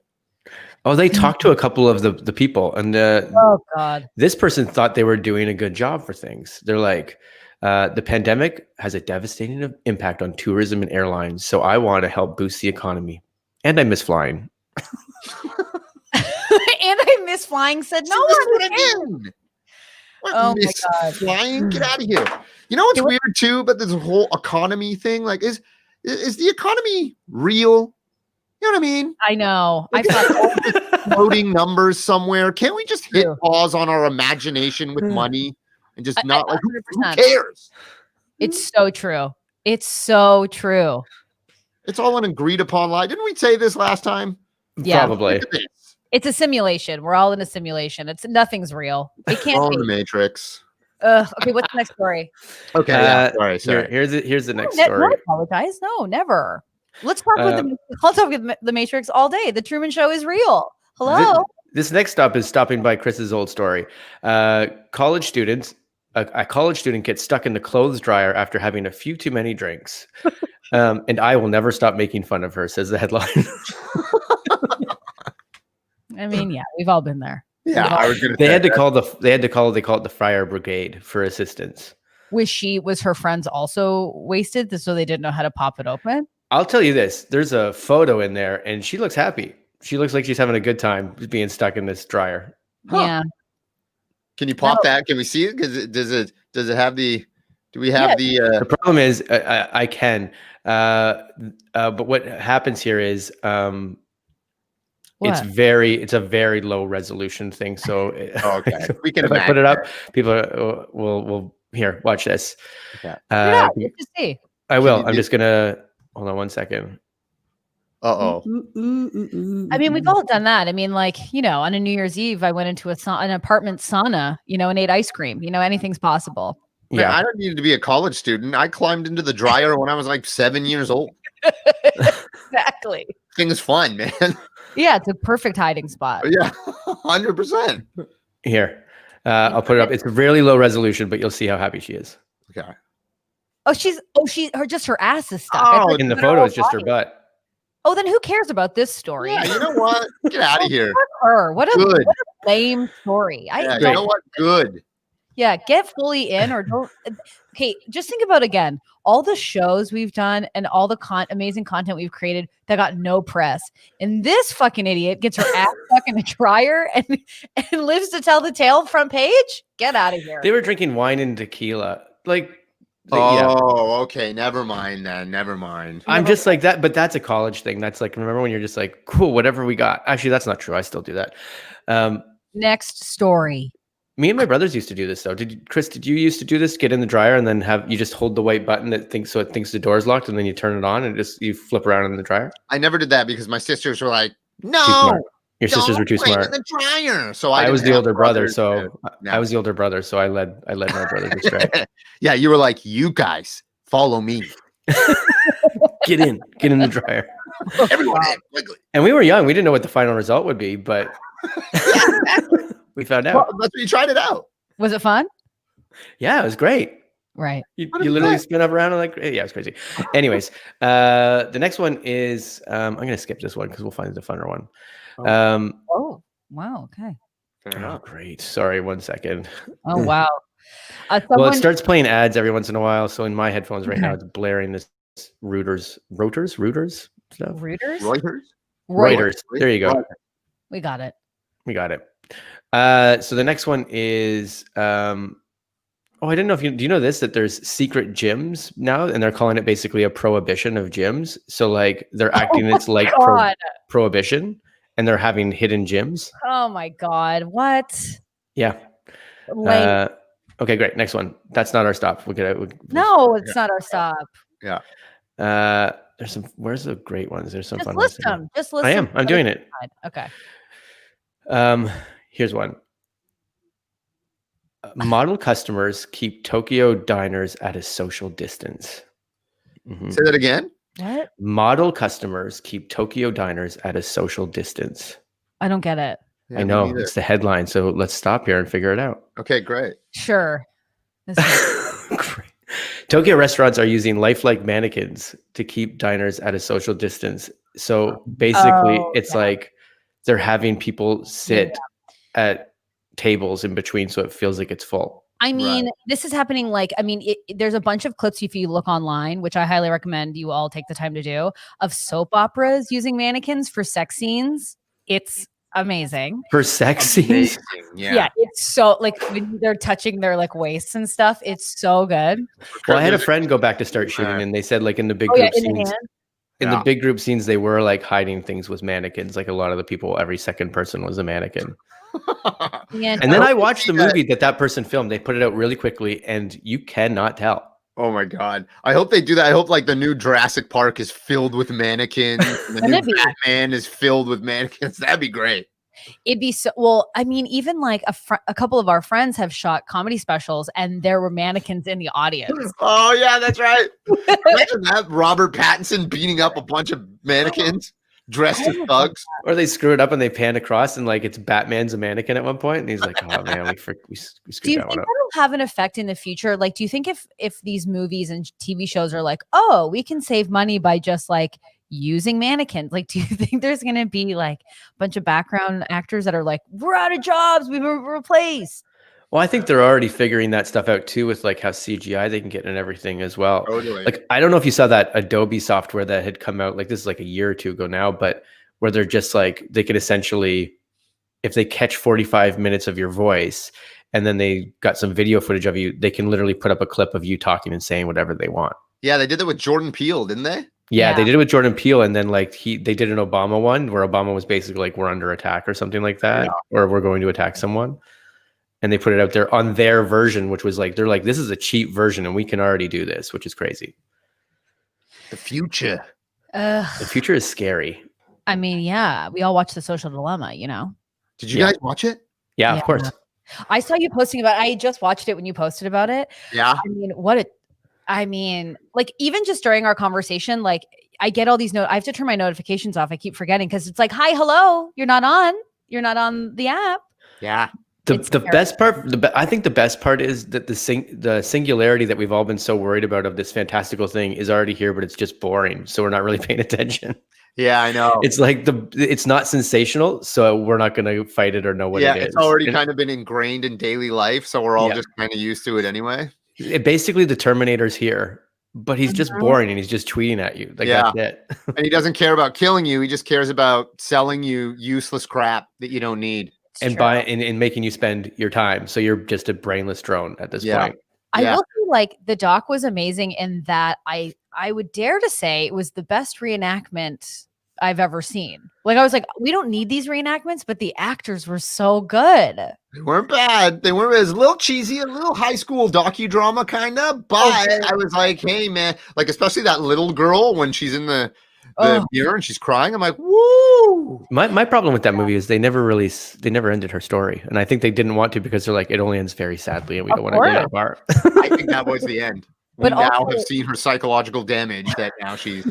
Oh, they talked to a couple of the people, and oh God, this person thought they were doing a good job for things. They're like, the pandemic has a devastating impact on tourism and airlines, so I want to help boost the economy. And I miss flying. And I miss flying. Said no one. Oh my God. Flying? Get out of here. You know what's weird too about this whole economy thing? Like, is the economy real? You know what I mean? I know. I Floating numbers somewhere. Can't we just hit pause on our imagination with money and just not like who cares? It's so true. It's so true. It's all an agreed upon lie. Didn't we say this last time? Yeah. Probably. It's a simulation. We're all in a simulation. Nothing's real. It can't be. The Matrix. Okay, what's the next story? Okay, sorry. Here's the next story. Don't apologize. No, never. Let's talk I'll talk with the Matrix all day. The Truman Show is real. Hello. This next stop is stopping by Chris's old story. College students. A college student gets stuck in the clothes dryer after having a few too many drinks. And I will never stop making fun of her, says the headline. I mean, yeah, we've all been there. Yeah, they call it the fire brigade for assistance. Was her friends also wasted so they didn't know how to pop it open? I'll tell you this, there's a photo in there and she looks happy. She looks like she's having a good time being stuck in this dryer. Yeah. Can you pop that? Can we see it? Because does it have the? Do we have the? The problem is I can, but what happens here is it's a very low resolution thing. So okay, we can. If I put it up, people will here. Watch this. Okay. You can see. I will. I'm just gonna hold on 1 second. I mean, we've all done that. I mean, like, on a New Year's Eve, I went into an apartment sauna, and ate ice cream. Anything's possible. Yeah, I don't need to be a college student. I climbed into the dryer when I was like 7 years old. Exactly. Thing's fun, man. Yeah, it's a perfect hiding spot. Yeah, 100%. Here, I'll put it up. It's really low resolution, but you'll see how happy she is. Okay. Just her ass is stuck. In the photo, it's just her butt. Oh, then who cares about this story? Yeah, you know what? Get out of here. Her. What a lame story. You know what? Good. Yeah, get fully in or don't. Okay, just think about again all the shows we've done and all the amazing content we've created that got no press. And this fucking idiot gets her ass stuck in a dryer and lives to tell the tale front page. Get out of here. They were drinking wine and tequila. Okay. Never mind then. Never mind. I'm just like that, but that's a college thing. That's like, remember when you're just like, cool, whatever we got. Actually, that's not true. I still do that. Next story. Me and my brothers used to do this though. Kris, did you used to do this? Get in the dryer and then you just hold the white button it thinks the door's locked and then you turn it on and you flip around in the dryer? I never did that because my sisters were like, no. Your sisters were too smart. In the dryer. So I was the older brother, so I was the older brother, so I led my brothers astray. Yeah, you were like, you guys follow me. Get in the dryer. Everyone in, quickly. And we were young. We didn't know what the final result would be, but we found out. Well, that's when you tried it out. Was it fun? Yeah, it was great. Right. You literally spin up around and like, yeah, it's crazy. Anyways, the next one is I'm gonna skip this one because we'll find the funner one. Wow. Okay. Oh, great. Sorry, 1 second. Oh, wow. Well, it starts playing ads every once in a while. So in my headphones right now, it's blaring this Reuters stuff. Reuters. There you go. We got it. So the next one is I didn't know do you know this, that there's secret gyms now and they're calling it basically a prohibition of gyms. So like they're acting it's like prohibition and they're having hidden gyms. Oh my God. What? Yeah. Okay, great. Next one. That's not our stop. No, it's not our stop. Yeah. There's some. Where's the great ones? There's some fun ones. Just list them. I'm doing it. Okay. Here's one. Model customers keep Tokyo diners at a social distance. Mm-hmm. Say that again. What? Model customers keep Tokyo diners at a social distance. I don't get it. Yeah, I know it's the headline. So let's stop here and figure it out. Okay, great. Sure. Great. Tokyo restaurants are using lifelike mannequins to keep diners at a social distance. So basically, it's like they're having people sit at tables in between, so it feels like it's full. I mean, this is happening. There's a bunch of clips if you look online, which I highly recommend you all take the time to do, of soap operas using mannequins for sex scenes. It's amazing. For sex scenes. Yeah, it's so like when they're touching their like waists and stuff, it's so good. Well, I had a friend go back to start shooting, and they said like in the big Oh, group yeah, in the scenes, hand. in the big group scenes, they were like hiding things with mannequins. Like a lot of the people, every second person was a mannequin. And then I watched the movie that person filmed. They put it out really quickly, and you cannot tell. Oh my God. I hope they do that. I hope like the new Jurassic Park is filled with mannequins. And the new Batman is filled with mannequins. That'd be great. It'd be so well. I mean, even like a couple of our friends have shot comedy specials, and there were mannequins in the audience. Oh yeah, that's right. Imagine that Robert Pattinson beating up a bunch of mannequins dressed as thugs. Or they screw it up and they pan across, and like it's Batman's a mannequin at one point, and he's like, "Oh man, we screwed Do you that think one up." that'll have an effect in the future? Like, do you think if these movies and TV shows are like, oh, we can save money by just like using mannequins, like, do you think there's going to be like a bunch of background actors that are like, we're out of jobs, we were replaced? Well, I think they're already figuring that stuff out too, with like how CGI they can get and everything as well. Totally. Like, I don't know if you saw that Adobe software that had come out, like this is like a year or two ago now, but where they're just like, they could essentially, if they catch 45 minutes of your voice and then they got some video footage of you, they can literally put up a clip of you talking and saying whatever they want. Yeah, they did that with Jordan Peele, didn't they? Yeah, they did it with Jordan Peele, and then like they did an Obama one where Obama was basically like, we're under attack or something like that, or we're going to attack someone. And they put it out there on their version, which was like, they're like, this is a cheap version and we can already do this, which is crazy. The future. The future is scary. I mean, yeah, we all watched The Social Dilemma, you know? Did you guys watch it? Yeah, of course. I saw you posting about it. I just watched it when you posted about it. Yeah. I mean, like even just during our conversation, like I get all these I have to turn my notifications off. I keep forgetting because it's like, hi, hello, you're not on the app. Yeah. The best part, I think the best part is that the singularity that we've all been so worried about of this fantastical thing is already here, but it's just boring. So we're not really paying attention. Yeah, I know. It's like it's not sensational, so we're not going to fight it or know what it is. Yeah, it's already kind of been ingrained in daily life, so we're all just kind of used to it anyway. Basically, the Terminator's here, but he's just boring and he's just tweeting at you. Like, that's it. And he doesn't care about killing you. He just cares about selling you useless crap that you don't need. And and making you spend your time. So you're just a brainless drone at this point. I will say, like, the doc was amazing in that I would dare to say it was the best reenactment I've ever seen. Like, I was like, we don't need these reenactments, but the actors were so good. They weren't bad. They weren't. It was a little cheesy, a little high school docudrama kind of, but I was like, hey man, like especially that little girl when she's in the mirror and she's crying. I'm like, woo. My problem with that movie is they never ended her story, and I think they didn't want to because they're like, it only ends very sadly, and we don't want to go that far. I think that was the end. We now have seen her psychological damage that now she's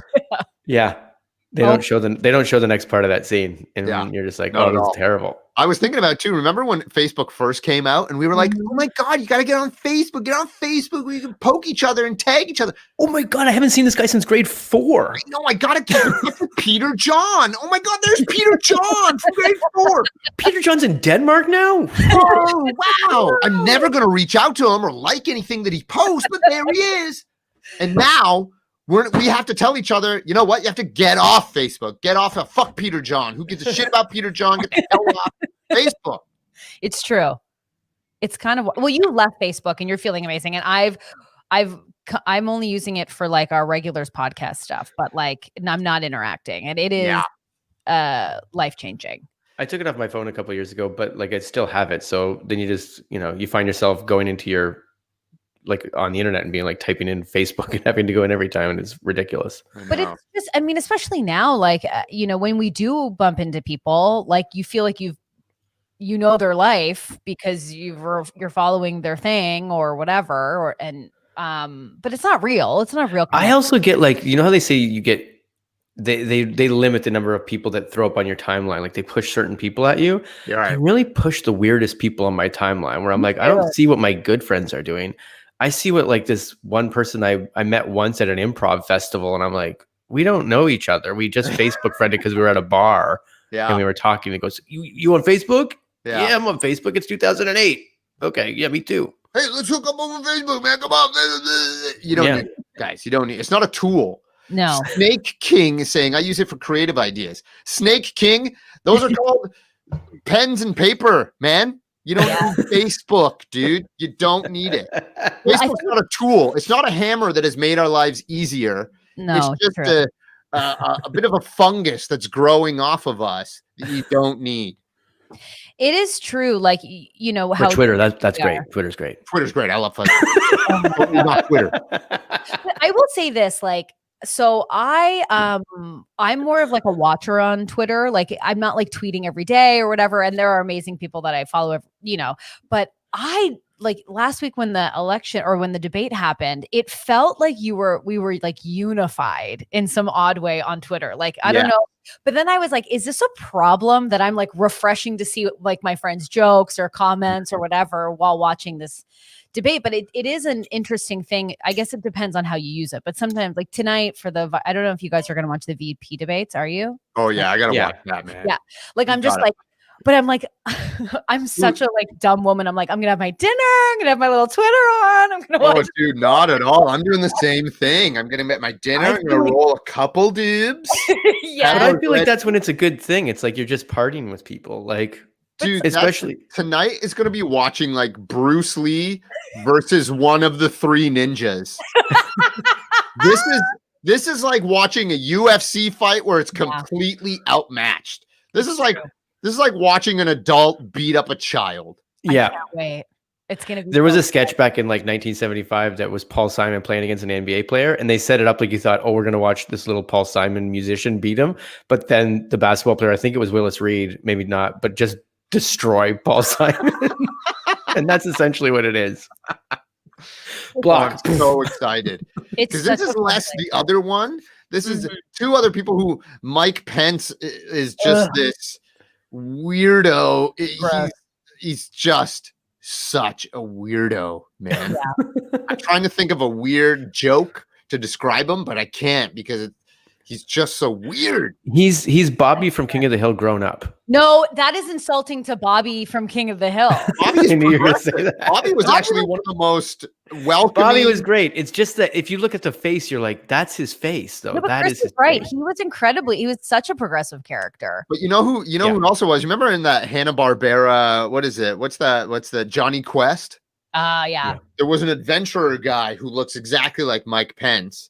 They don't show the next part of that scene, and you're just like, oh, this is terrible. I was thinking about it too. Remember when Facebook first came out, and we were like, oh my god, you got to get on Facebook. Get on Facebook where you can poke each other and tag each other. Oh my god, I haven't seen this guy since grade 4. I know, I gotta get Peter John. Oh my god, there's Peter John from grade 4. Peter John's in Denmark now. Oh wow! I'm never gonna reach out to him or like anything that he posts, but there he is. And now we have to tell each other, you know what? You have to get off Facebook. Get off of fuck Peter John. Who gives a shit about Peter John? Get the hell off Facebook. It's true. It's kind of, well, you left Facebook and you're feeling amazing. And I'm only using it for like our Regulars podcast stuff, but like I'm not interacting, and it is life-changing. I took it off my phone a couple of years ago, but like I still have it. So then you just, you find yourself going into your, like on the internet and being like typing in Facebook and having to go in every time, and it's ridiculous. But it's just, I mean, especially now, like, when we do bump into people, like you feel like you know their life because you're following their thing or whatever, but it's not real. It's not real. I also get like, how they say you get, they limit the number of people that throw up on your timeline. Like they push certain people at you. Yeah, right. I really push the weirdest people on my timeline where I'm like, I don't see what my good friends are doing. I see what like this one person I met once at an improv festival, and I'm like, we don't know each other. We just Facebook friended because we were at a bar and we were talking. It goes, you on Facebook? Yeah, I'm on Facebook. It's 2008. Okay, yeah, me too. Hey, let's hook up on Facebook, man. Come on. You don't need it, guys. You don't need it. It's not a tool. No. Snake King is saying, I use it for creative ideas. Snake King, those are called pens and paper, man. You don't need Facebook, dude. You don't need it. Facebook's not a tool. It's not a hammer that has made our lives easier. No, it's just a bit of a fungus that's growing off of us that you don't need. It is true. Like, you know, how Twitter, that's great. Twitter's great. Twitter's great. I love Facebook. Not Twitter. But I will say this, like, so I'm more of like a watcher on Twitter. Like, I'm not like tweeting every day or whatever. And there are amazing people that I follow, you know, but like last week when the election or when the debate happened, it felt like we were like unified in some odd way on Twitter. Like, I don't know. But then I was like, is this a problem that I'm like refreshing to see like my friends' jokes or comments or whatever while watching this debate? But it is an interesting thing. I guess it depends on how you use it. But sometimes like tonight I don't know if you guys are going to watch the VP debates. Are you? Oh yeah. I got to watch that, man. Yeah. Like, I'm just like, but I'm like, I'm such a like dumb woman. I'm like, I'm gonna have my dinner. I'm gonna have my little Twitter on. I'm gonna watch. Oh, dude, not at all. I'm doing the same thing. I'm gonna make my dinner. I'm gonna roll a couple dibs. Yeah, but I feel like that's when it's a good thing. It's like you're just partying with people, like, dude. Especially tonight is gonna be watching like Bruce Lee versus one of the three ninjas. This is like watching a UFC fight where it's completely outmatched. This is like watching an adult beat up a child. Yeah. I can't wait. It's gonna be. There was a sketch back in like 1975 that was Paul Simon playing against an NBA player, and they set it up like you thought, oh, we're gonna watch this little Paul Simon musician beat him, but then the basketball player, I think it was Willis Reed, maybe not, but just destroy Paul Simon, and that's essentially what it is. Blocked. I'm so excited because this is less the other one. This is two other people who Mike Pence is just this weirdo. He's just such a weirdo, man. I'm trying to think of a weird joke to describe him, but I can't because he's just so weird. He's Bobby from King of the Hill grown up. No, that is insulting to Bobby from King of the Hill. Bobby was actually one of the most welcoming. Bobby was great. It's just that if you look at the face, you're like, that's his face, though. No, that Kris is his right. face. He was such a progressive character. But you know who also was? You remember in that Hanna-Barbera, what is it? What's the Johnny Quest? Yeah. There was an adventurer guy who looks exactly like Mike Pence.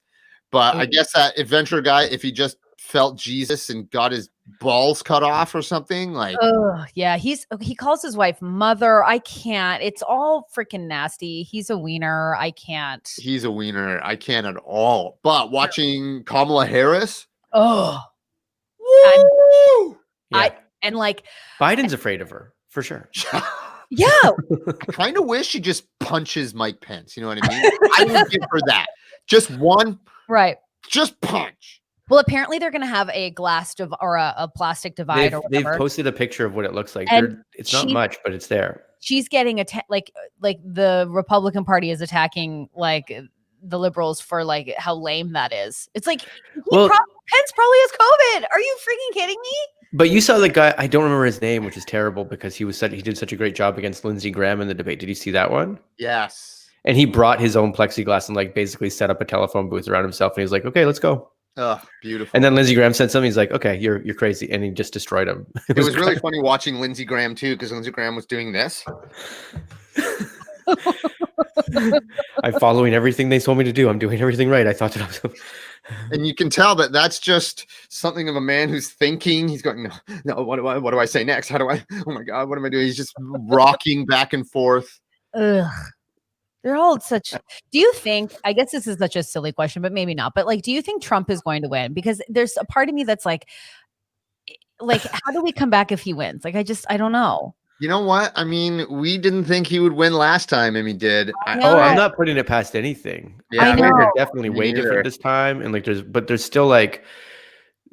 But I guess that adventurer guy, if he just felt Jesus and got his balls cut off or something, like, yeah, he calls his wife mother. I can't. It's all freaking nasty. He's a wiener. I can't. He's a wiener. I can't at all. But watching Kamala Harris, and like Biden's afraid of her for sure. Yeah, I kind of wish she just punches Mike Pence. You know what I mean? I would give her that. Just one. Right. Just punch. Well, apparently they're going to have a glass or a plastic divide or whatever. They've posted a picture of what it looks like. It's not much, but it's there. She's getting like the Republican Party is attacking like the liberals for like how lame that is. It's like Pence probably has COVID. Are you freaking kidding me? But you saw the guy, I don't remember his name, which is terrible because he did such a great job against Lindsey Graham in the debate. Did you see that one? Yes. And he brought his own plexiglass and like basically set up a telephone booth around himself. And he was like, okay, let's go. Oh, beautiful. And then Lindsey Graham said something. He's like, okay, you're crazy. And he just destroyed him. It was really funny watching Lindsey Graham too, because Lindsey Graham was doing this. I'm following everything they told me to do. I'm doing everything right. I thought that I was. And you can tell that that's just something of a man who's thinking. He's going, no. What do I say next? How do I? Oh my God, what am I doing? He's just rocking back and forth. Ugh. They're all such. Do you think? I guess this is such a silly question, but maybe not. But like, do you think Trump is going to win? Because there's a part of me that's like, how do we come back if he wins? Like, I don't know. You know what? I mean, we didn't think he would win last time, and he did. I'm not putting it past anything. Yeah, they're definitely way different this time, and like there's still like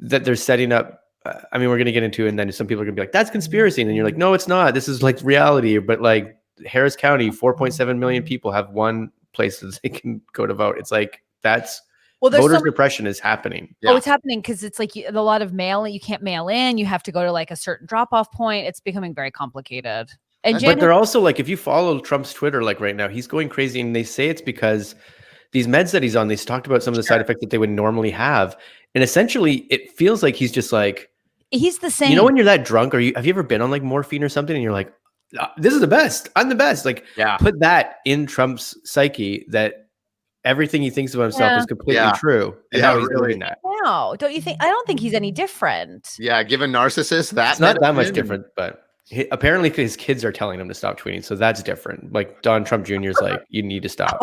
that they're setting up. I mean, we're gonna get into it, and then some people are gonna be like, "That's conspiracy," and then you're like, "No, it's not. This is like reality." But like Harris County, 4.7 million people have one place that they can go to vote. It's like that's. Well, voter suppression is happening. Yeah. Oh, it's happening because it's like a lot of mail. You can't mail in. You have to go to like a certain drop-off point. It's becoming very complicated. And but they're also like, if you follow Trump's Twitter, like right now, he's going crazy, and they say it's because these meds that he's on. They talked about some of the side effects that they would normally have, and essentially, it feels like he's just like He's the same. You know, when you're that drunk, have you ever been on like morphine or something and you're like, this is the best. I'm the best. Like, put that in Trump's psyche that everything he thinks about himself is completely true. And now he's doing that. No, don't you think? I don't think he's any different. Yeah, give a narcissist that. It's not that much different, but apparently his kids are telling him to stop tweeting. So that's different. Like Donald Trump Jr. is like, you need to stop.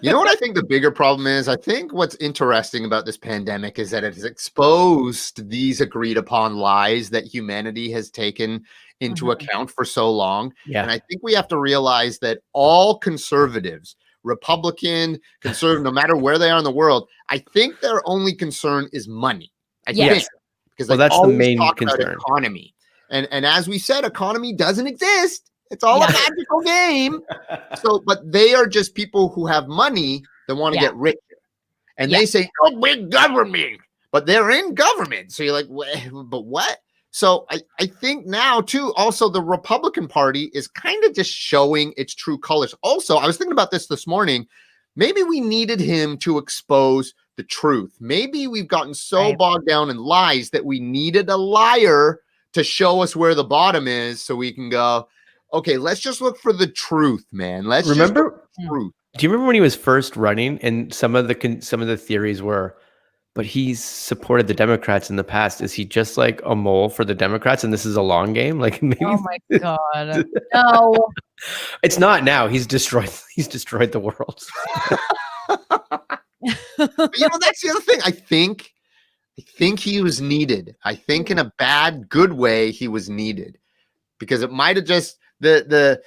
You know what I think the bigger problem is? I think what's interesting about this pandemic is that it has exposed these agreed upon lies that humanity has taken into account for so long. Yeah. And I think we have to realize that all conservatives, Republican, conservative, no matter where they are in the world, I think their only concern is money. I think, because that's the main concern. About economy. And as we said, economy doesn't exist. It's all a magical game. So, but they are just people who have money that want to get richer. And they say, oh, we're government. But they're in government. So you're like, but what? So I think now, too, also the Republican Party is kind of just showing its true colors. Also, I was thinking about this morning. Maybe we needed him to expose the truth. Maybe we've gotten so bogged down in lies that we needed a liar to show us where the bottom is so we can go, okay, let's just look for the truth, man. Let's remember truth. Do you remember when he was first running and some of the theories were, but he's supported the Democrats in the past. Is he just like a mole for the Democrats and this is a long game? Like maybe. Oh my God. No. It's not now. He's destroyed the world. But, you know, that's the other thing. I think he was needed. I think in a good way he was needed. Because it might have just the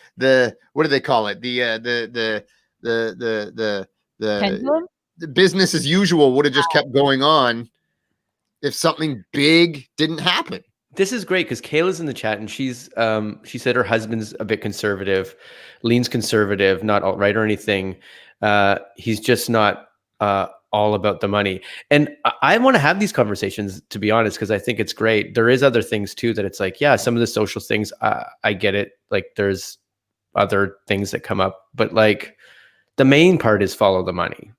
what do they call it? The pendulum? The business as usual would have just kept going on if something big didn't happen. This is great because Kayla's in the chat and she said her husband's a bit conservative, leans conservative, not alt-right or anything. He's just not all about the money. And I want to have these conversations, to be honest, because I think it's great. There is other things too that it's like, yeah, some of the social things, I get it. Like there's other things that come up, but like the main part is follow the money.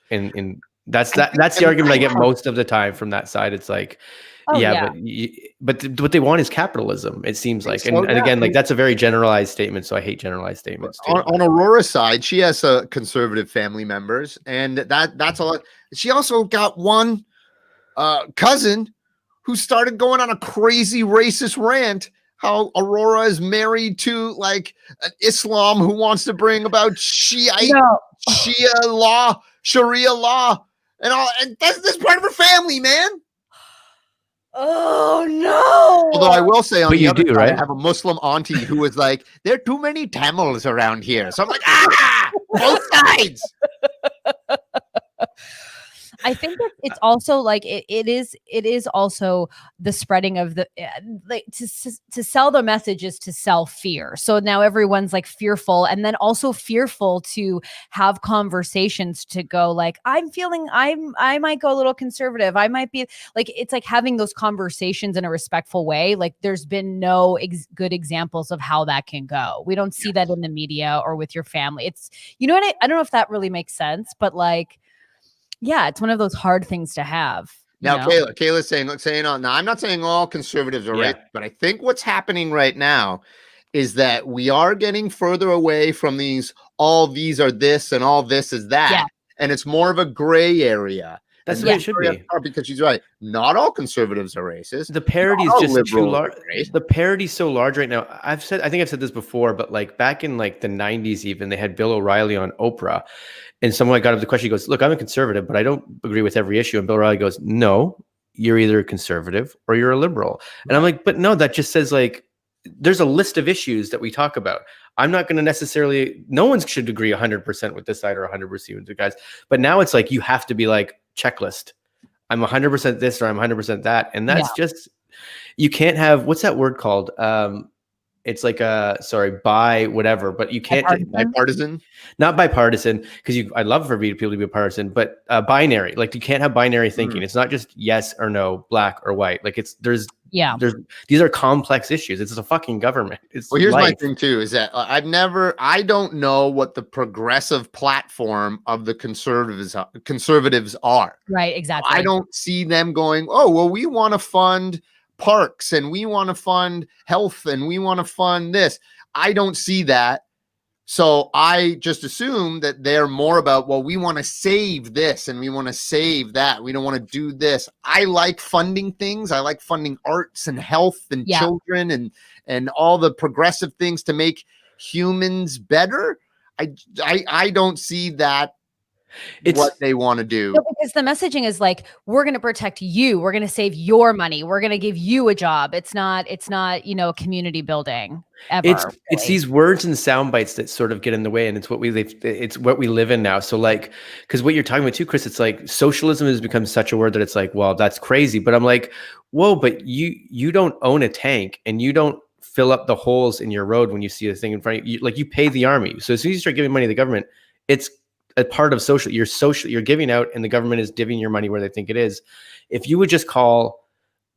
And that's the argument I get most of the time from that side. It's like, but what they want is capitalism, it seems like. And again, like that's a very generalized statement. So I hate generalized statements too. On Aurora's side, she has conservative family members, and that's a lot. She also got one cousin who started going on a crazy racist rant how Aurora is married to like an Islam who wants to bring about Sharia law, and all, and that's part of her family, man. Oh no! Although I will say, on but the other side, right? I have a Muslim auntie who was like, "There are too many Tamils around here," so I'm like, both sides. I think that it's also like it is also the spreading of the like to sell the message is to sell fear. So now everyone's like fearful, and then also fearful to have conversations to go like, I might go a little conservative. I might be like, it's like having those conversations in a respectful way. Like there's been no good examples of how that can go. We don't see that in the media or with your family. It's, you know what, I don't know if that really makes sense, but like, yeah, it's one of those hard things to have. Now, Kayla's saying, now I'm not saying all conservatives are right, but I think what's happening right now is that we are getting further away from all these are this and all this is that. Yeah. And it's more of a gray area. That's what it should be. Because she's right. Not all conservatives are racist. The parody is just too large. The parody's so large right now. I think I've said this before, but like back in like the 90s, even they had Bill O'Reilly on Oprah. And someone got up the question, he goes, look, I'm a conservative, but I don't agree with every issue. And Bill O'Reilly goes, no, you're either a conservative or you're a liberal. And I'm like, but no, that just says like, there's a list of issues that we talk about. I'm not going to necessarily, no one should agree 100% with this side or 100% with the guys. But now it's like, you have to be like, checklist. I'm 100% this or I'm 100% that. And that's just, you can't have, what's that word called? It's like bi whatever, but you can't bipartisan, not bipartisan, because I love for people to be partisan, but binary. Like you can't have binary thinking. It's not just yes or no, black or white. Like there's Yeah. These are complex issues. It's a fucking government. It's Well, here's my life. thing too, is that I don't know what the progressive platform of the conservatives are. Right, exactly. I don't see them going, oh, well, we want to fund parks and we want to fund health and we want to fund this. I don't see that. So I just assume that they're more about, well, we want to save this and we want to save that. We don't want to do this. I like funding things. I like funding arts and health and children and all the progressive things to make humans better. I don't see that. It's what they want to do. No, because the messaging is like, we're going to protect you. We're going to save your money. We're going to give you a job. It's not, community building ever. It's these words and sound bites that sort of get in the way. And it's what we live in now. So like, because what you're talking about too, Kris, it's like socialism has become such a word that it's like, well, that's crazy. But I'm like, whoa, but you don't own a tank and you don't fill up the holes in your road when you see a thing in front of you. Like you pay the army. So as soon as you start giving money to the government, it's a part of you're giving out and the government is divvying your money where they think it is. If you would just call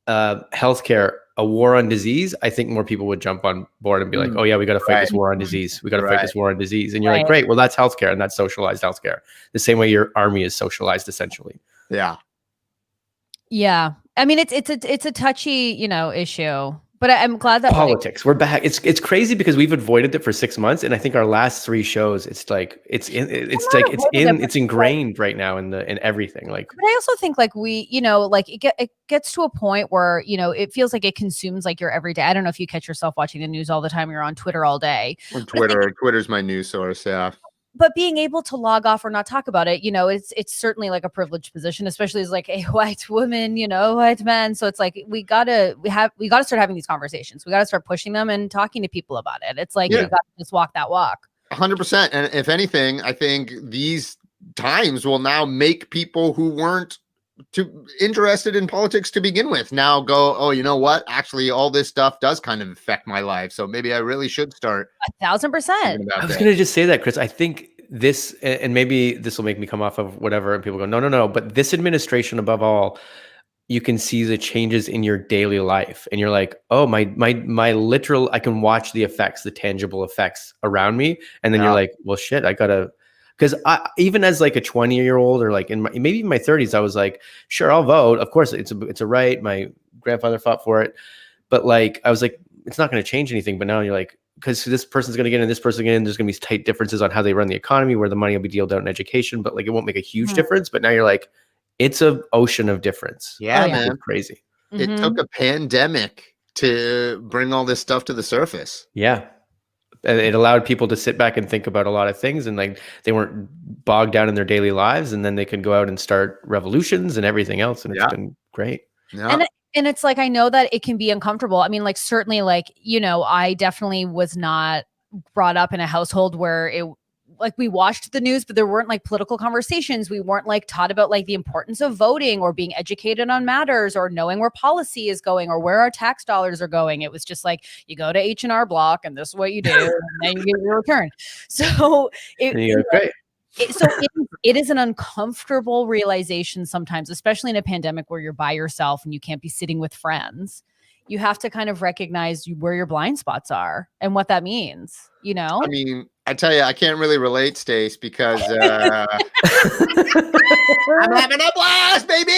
healthcare a war on disease, I think more people would jump on board and be like, oh yeah, we got to fight this war on disease. We got to fight this war on disease. And you're like, great. Well, that's healthcare and that's socialized healthcare. The same way your army is socialized essentially. Yeah. Yeah. I mean, it's a touchy, issue. But I'm glad that politics. We're back. It's crazy because we've avoided it for 6 months, and I think our last 3 shows, it's ingrained right now in everything. Like, but I also think like it gets to a point where it feels like it consumes like your everyday. I don't know if you catch yourself watching the news all the time. You're on Twitter all day. On Twitter's my news source. Yeah. But being able to log off or not talk about it, it's certainly like a privileged position, especially as like a white woman, white man. So it's like we gotta start having these conversations. We gotta start pushing them and talking to people about it. It's like you gotta just walk that walk. 100%. And if anything, I think these times will now make people who weren't too interested in politics to begin with now go, oh, you know what? Actually, all this stuff does kind of affect my life. So maybe I really should start 1,000%. I was going to just say that, Kris. I think this, and maybe this will make me come off of whatever, and people go, no. But this administration, above all, you can see the changes in your daily life, and you're like, oh, my literal, I can watch the effects, the tangible effects around me, and then you're like, well, shit, I gotta. Because even as like a 20-year-old or like in maybe my 30s, I was like, sure, I'll vote. Of course, it's a right. My grandfather fought for it. But like, I was like, it's not going to change anything. But now you're like, because this person's going to get in, this person's going to get in. There's going to be tight differences on how they run the economy, where the money will be dealt out in education. But like, it won't make a huge difference. But now you're like, it's an ocean of difference. Yeah, man. It's crazy. It took a pandemic to bring all this stuff to the surface. Yeah. And it allowed people to sit back and think about a lot of things, and like they weren't bogged down in their daily lives, and then they could go out and start revolutions and everything else. And it's been great. Yeah. And it's like, I know that it can be uncomfortable. I mean, like, certainly like, I definitely was not brought up in a household where like we watched the news, but there weren't like political conversations. We weren't like taught about like the importance of voting or being educated on matters or knowing where policy is going or where our tax dollars are going. It was just like, you go to H&R Block and this is what you do, and then you get your return. So great. It is an uncomfortable realization sometimes, especially in a pandemic where you're by yourself and you can't be sitting with friends. You have to kind of recognize where your blind spots are and what that means, I mean, I tell you, I can't really relate, Stace, because I'm having a blast, baby.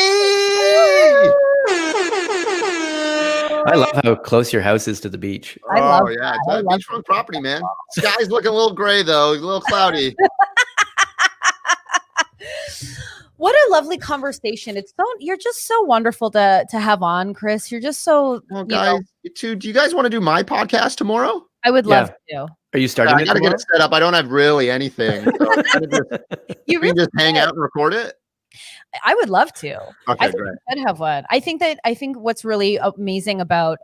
I love how close your house is to the beach. Oh, yeah. It's a beachfront property, man. Sky's looking a little gray, though. A little cloudy. What a lovely conversation. You're just so wonderful to have on, Kris. You're just so, well, guys, do you guys want to do my podcast tomorrow? I would love to. Are you starting? I gotta get it set up. I don't have really anything. So you really just hang out and record it. I would love to. Okay, I think great. I could have one. I think what's really amazing about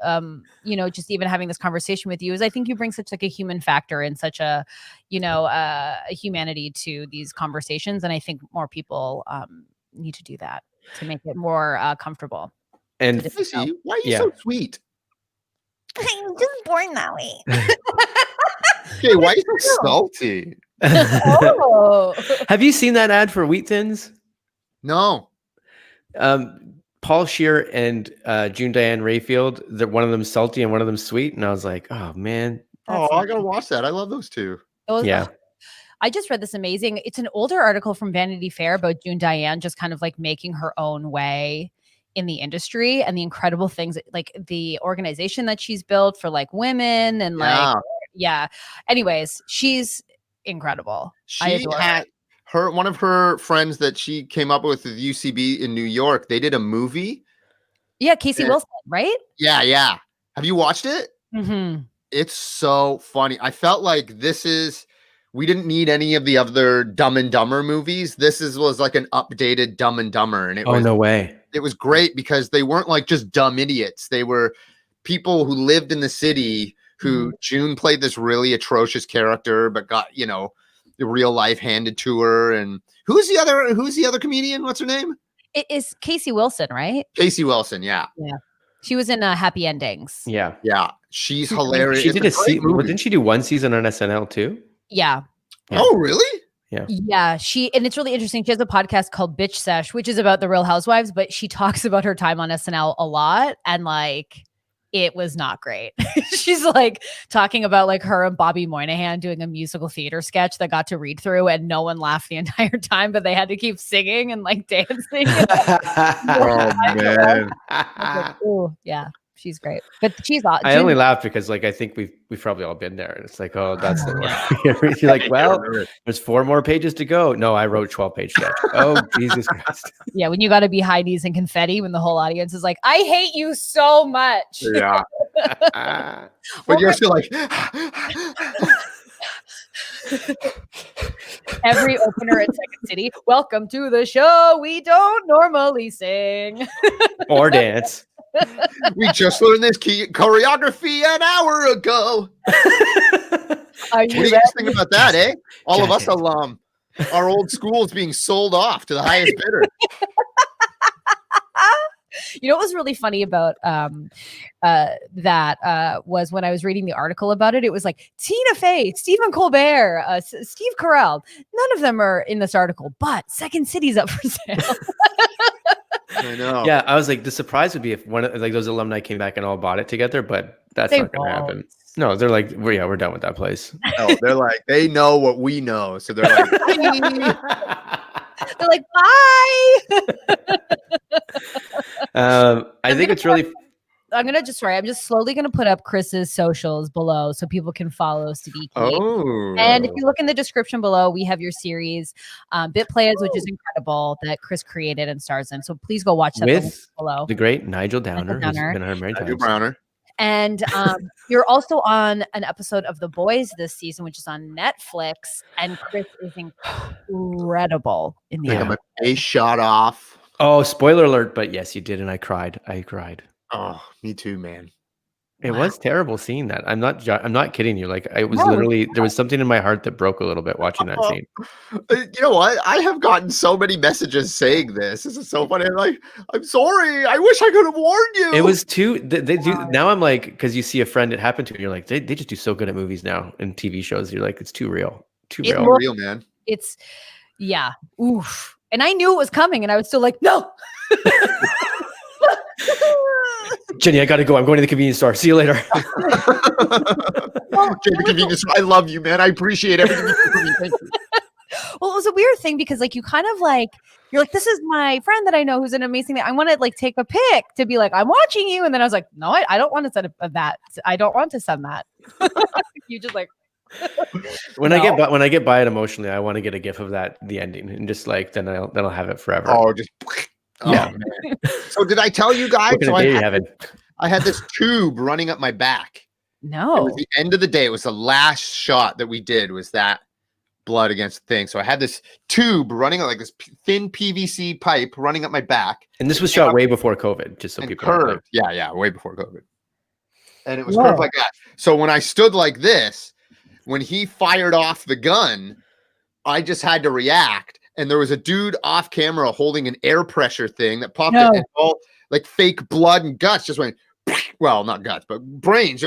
just even having this conversation with you is I think you bring such like a human factor and such a a humanity to these conversations, and I think more people need to do that to make it more comfortable. And Stacey, why are you so sweet? I'm just born that way. Okay, why are you so salty? Oh. Have you seen that ad for Wheat Thins? No. Paul Scheer and June Diane Rayfield, one of them salty and one of them sweet, and I was like, oh man. Oh, I gotta watch that. I love those two. Yeah. I just read this amazing. It's an older article from Vanity Fair about June Diane just kind of like making her own way in the industry and the incredible things like the organization that she's built for like women and anyways, she's incredible. She had one of her friends that she came up with UCB in New York. They did a movie. Yeah, Casey Wilson, right? Yeah. Have you watched it? Mm-hmm. It's so funny. I felt like we didn't need any of the other Dumb and Dumber movies. Was like an updated Dumb and Dumber, and no way. It was great because they weren't like just dumb idiots. They were people who lived in the city. Who June played this really atrocious character, but got the real life handed to her. And who's the other comedian? What's her name? It is Casey Wilson, right? Casey Wilson, yeah. She was in Happy Endings. Yeah. She's hilarious. She did didn't she do one season on SNL too? Yeah. Oh, really? Yeah. And it's really interesting. She has a podcast called Bitch Sesh, which is about the Real Housewives, but she talks about her time on SNL a lot. And like, it was not great. She's like talking about like her and Bobby Moynihan doing a musical theater sketch that got to read through and no one laughed the entire time, but they had to keep singing and like dancing. Oh man. Like, oh yeah. She's great, but she's awesome. I only laugh because like I think we've probably all been there, and it's like, oh, that's the one. You're like, well, there's 4 more pages to go. No, I wrote 12-page sketch. Oh, Jesus Christ. Yeah, when you got to be high knees and confetti when the whole audience is like, I hate you so much. Yeah, but you're still like. Every opener at Second City, welcome to the show. We don't normally sing or dance. We just learned this choreography an hour ago. What do you guys think about that, eh? All of us alum. Our old school is being sold off to the highest bidder. You know what was really funny about that was when I was reading the article about it. It was like Tina Fey, Stephen Colbert, Steve Carell. None of them are in this article, but Second City's up for sale. I know. Yeah, I was like, the surprise would be if one of like those alumni came back and all bought it together, but that's not going to happen. No, they're like, we're done with that place. No, they're like, they know what we know, so they're like, they're like, bye. I think it's really. I'm just slowly going to put up Kris's socials below so people can follow Siddiqi. Oh. And if you look in the description below, we have your series, Bit Players, which is incredible, that Kris created and stars in. So please go watch that with below. The great Nigel Downer. Who's been on many times. Browner. And you're also on an episode of The Boys this season, which is on Netflix. And Kris is incredible in the I'm a face shot off. Oh, spoiler alert! But yes, you did, and I cried. Oh, me too, man. It was terrible seeing that. I'm not kidding you. Like I was literally, there was something in my heart that broke a little bit watching that scene. You know what? I have gotten so many messages saying this. This is so funny. I'm like, I'm sorry. I wish I could have warned you. It was too. They do now. I'm like, because you see a friend it happened to, and you're like, they just do so good at movies now and TV shows. You're like, it's too real. Real, man. It's oof. And I knew it was coming, and I was still like, no. Jenny, I gotta go. I'm going to the convenience store. See you later. Jenny, convenience store. I love you, man. I appreciate everything you do for me. Thank you. Well, it was a weird thing because like you kind of like you're like, this is my friend that I know who's an amazing thing. I want to like take a pic to be like, I'm watching you. And then I was like, no, I don't want to send that. I don't want to send that. You just like when I get by it emotionally, I want to get a gif of that, the ending, and just like then I'll have it forever. Oh, just yeah. Man. So did I tell you guys? So I had this tube running up my back. No. It was the end of the day. It was the last shot that we did was that blood against the thing. So I had this tube running like this thin PVC pipe running up my back. And this was shot way before COVID, just so people curved. Yeah, way before COVID. And it was curved like that. So when I stood like this, when he fired off the gun, I just had to react. And there was a dude off camera holding an air pressure thing that popped it, and all like fake blood and guts just went, well, not guts, but brains.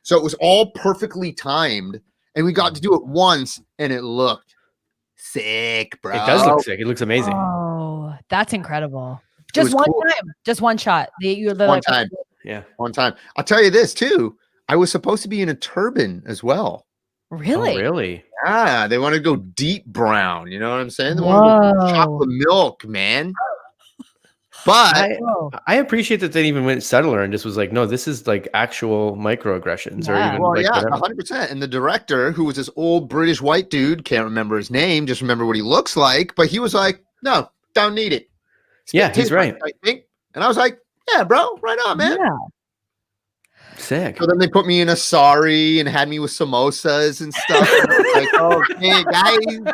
So it was all perfectly timed. And we got to do it once, and it looked sick, bro. It does look sick. It looks amazing. Oh, that's incredible. Just one cool. time, just one shot. One time. Yeah. One time. I'll tell you this too. I was supposed to be in a turban as well. Really? Oh, really? Yeah, they want to go deep brown. You know what I'm saying? They want to go chocolate milk, man. But I appreciate that they even went subtler and just was like, no, this is like actual microaggressions or even like whatever. 100%. And the director, who was this old British white dude, can't remember his name, just remember what he looks like. But he was like, no, don't need it. Yeah, he's right. I think. And I was like, yeah, bro, right on, man. Yeah. Sick. So then they put me in a sari and had me with samosas and stuff. And I was like, oh, hey, guys.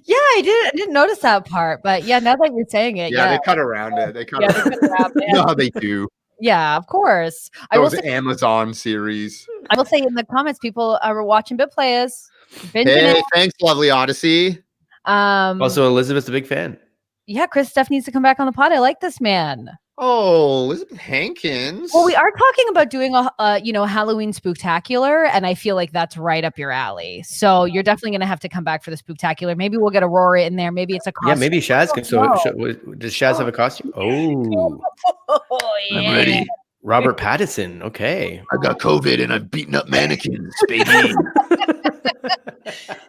Yeah, I didn't notice that part, but yeah, now that you're saying it, Yeah, they cut around it. They cut Yeah, around they cut around it. You know how they do. Yeah, of course. Those Amazon series. I will say in the comments, people are watching Bit Players. Hey, thanks, lovely Odyssey. Also, Elizabeth's a big fan. Yeah, Kris Steph needs to come back on the pod. I like this man. Oh, Elizabeth Hankins. Well, we are talking about doing a Halloween spooktacular, and I feel like that's right up your alley. So you're definitely going to have to come back for the spooktacular. Maybe we'll get Aurora in there. Maybe it's a costume. Yeah, maybe Shaz can. So does Shaz have a costume? Oh, yeah. I'm ready. Robert Pattinson. Okay. I got COVID and I'm beating up mannequins, baby.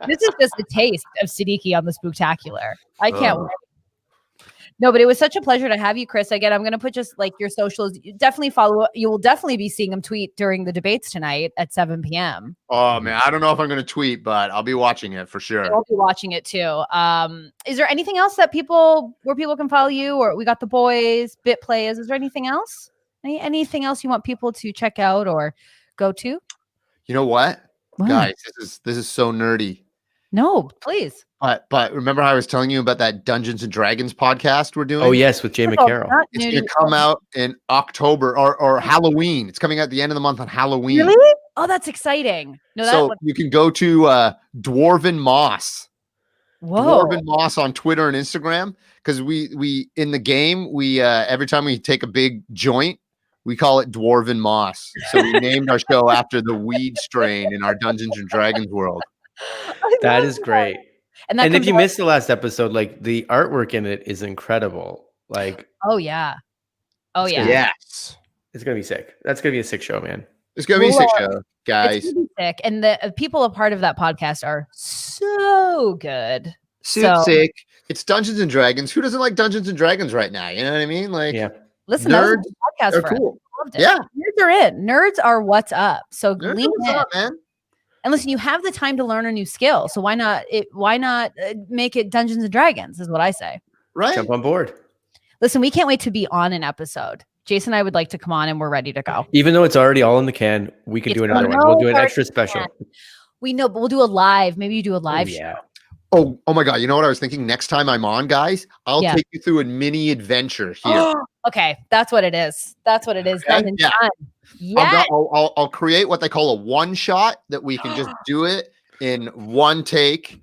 This is just a taste of Siddiqi on the spooktacular. I can't wait. No, but it was such a pleasure to have you, Kris. Again, I'm going to put just like your socials. You definitely follow. You will definitely be seeing him tweet during the debates tonight at 7 p.m. Oh, man. I don't know if I'm going to tweet, but I'll be watching it for sure. I'll be watching it too. Is there anything else where people can follow you? Or we got the boys, Bit Plays. Is there anything else? Anything else you want people to check out or go to? You know what? Guys, this is so nerdy. No, please. But remember how I was telling you about that Dungeons and Dragons podcast we're doing? Oh, yes, with Jay McCarroll. It's going to come out in October or Halloween. It's coming out at the end of the month on Halloween. Really? Oh, that's exciting. No, so you can go to Dwarven Moss. Whoa. Dwarven Moss on Twitter and Instagram, because we in the game, we every time we take a big joint, we call it Dwarven Moss. So we named our show after the weed strain in our Dungeons and Dragons world. That is great. And if you missed the last episode, like the artwork in it is incredible. Like, oh yeah. Yes. It's gonna be sick. That's gonna be a sick show, man. It's gonna be a sick show, guys. It's gonna be sick. And the people a part of that podcast are so good. So sick. It's Dungeons and Dragons. Who doesn't like Dungeons and Dragons right now? You know what I mean? Like, yeah. Listen, nerds podcast are for cool. Loved it. Yeah. Nerds are in. Nerds are what's up. So lean in. Up, man. And listen, you have the time to learn a new skill. So why not make it Dungeons and Dragons is what I say. Right. Jump on board. Listen, we can't wait to be on an episode. Jason and I would like to come on and we're ready to go. Even though it's already all in the can, we can do another one. We'll do an extra special. We know, but we'll do a live. Maybe you do a live show. Oh my God. You know what I was thinking? Next time I'm on, guys, I'll take you through a mini adventure here. Okay. That's what it is. That's what it is. Okay? Done. Yes. I'll create what they call a one shot that we can just do it in one take.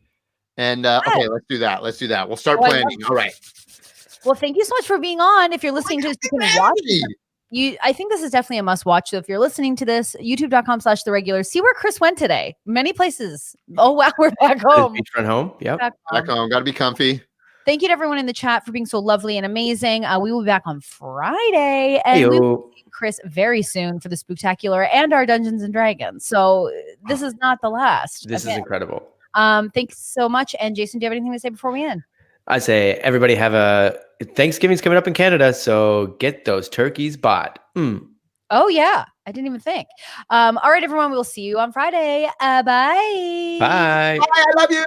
And okay, let's do that. We'll start planning. All right. Well, thank you so much for being on. If you're listening to this, you can watch it. I think this is definitely a must watch. So if you're listening to this, youtube.com/the regulars, see where Kris went today. Many places. Oh, wow. We're back home. Beachfront home. Yep. Back home. Got to be comfy. Thank you to everyone in the chat for being so lovely and amazing. We will be back on Friday. And we will see Kris very soon for the Spooktacular and our Dungeons and Dragons. So this is not the last. This is incredible. Thanks so much. And Jason, do you have anything to say before we end? I say everybody have a Thanksgiving's coming up in Canada, so get those turkeys bought. Oh yeah, I didn't even think. All right, everyone, we'll see you on Friday. Bye. Bye. Bye. I love you.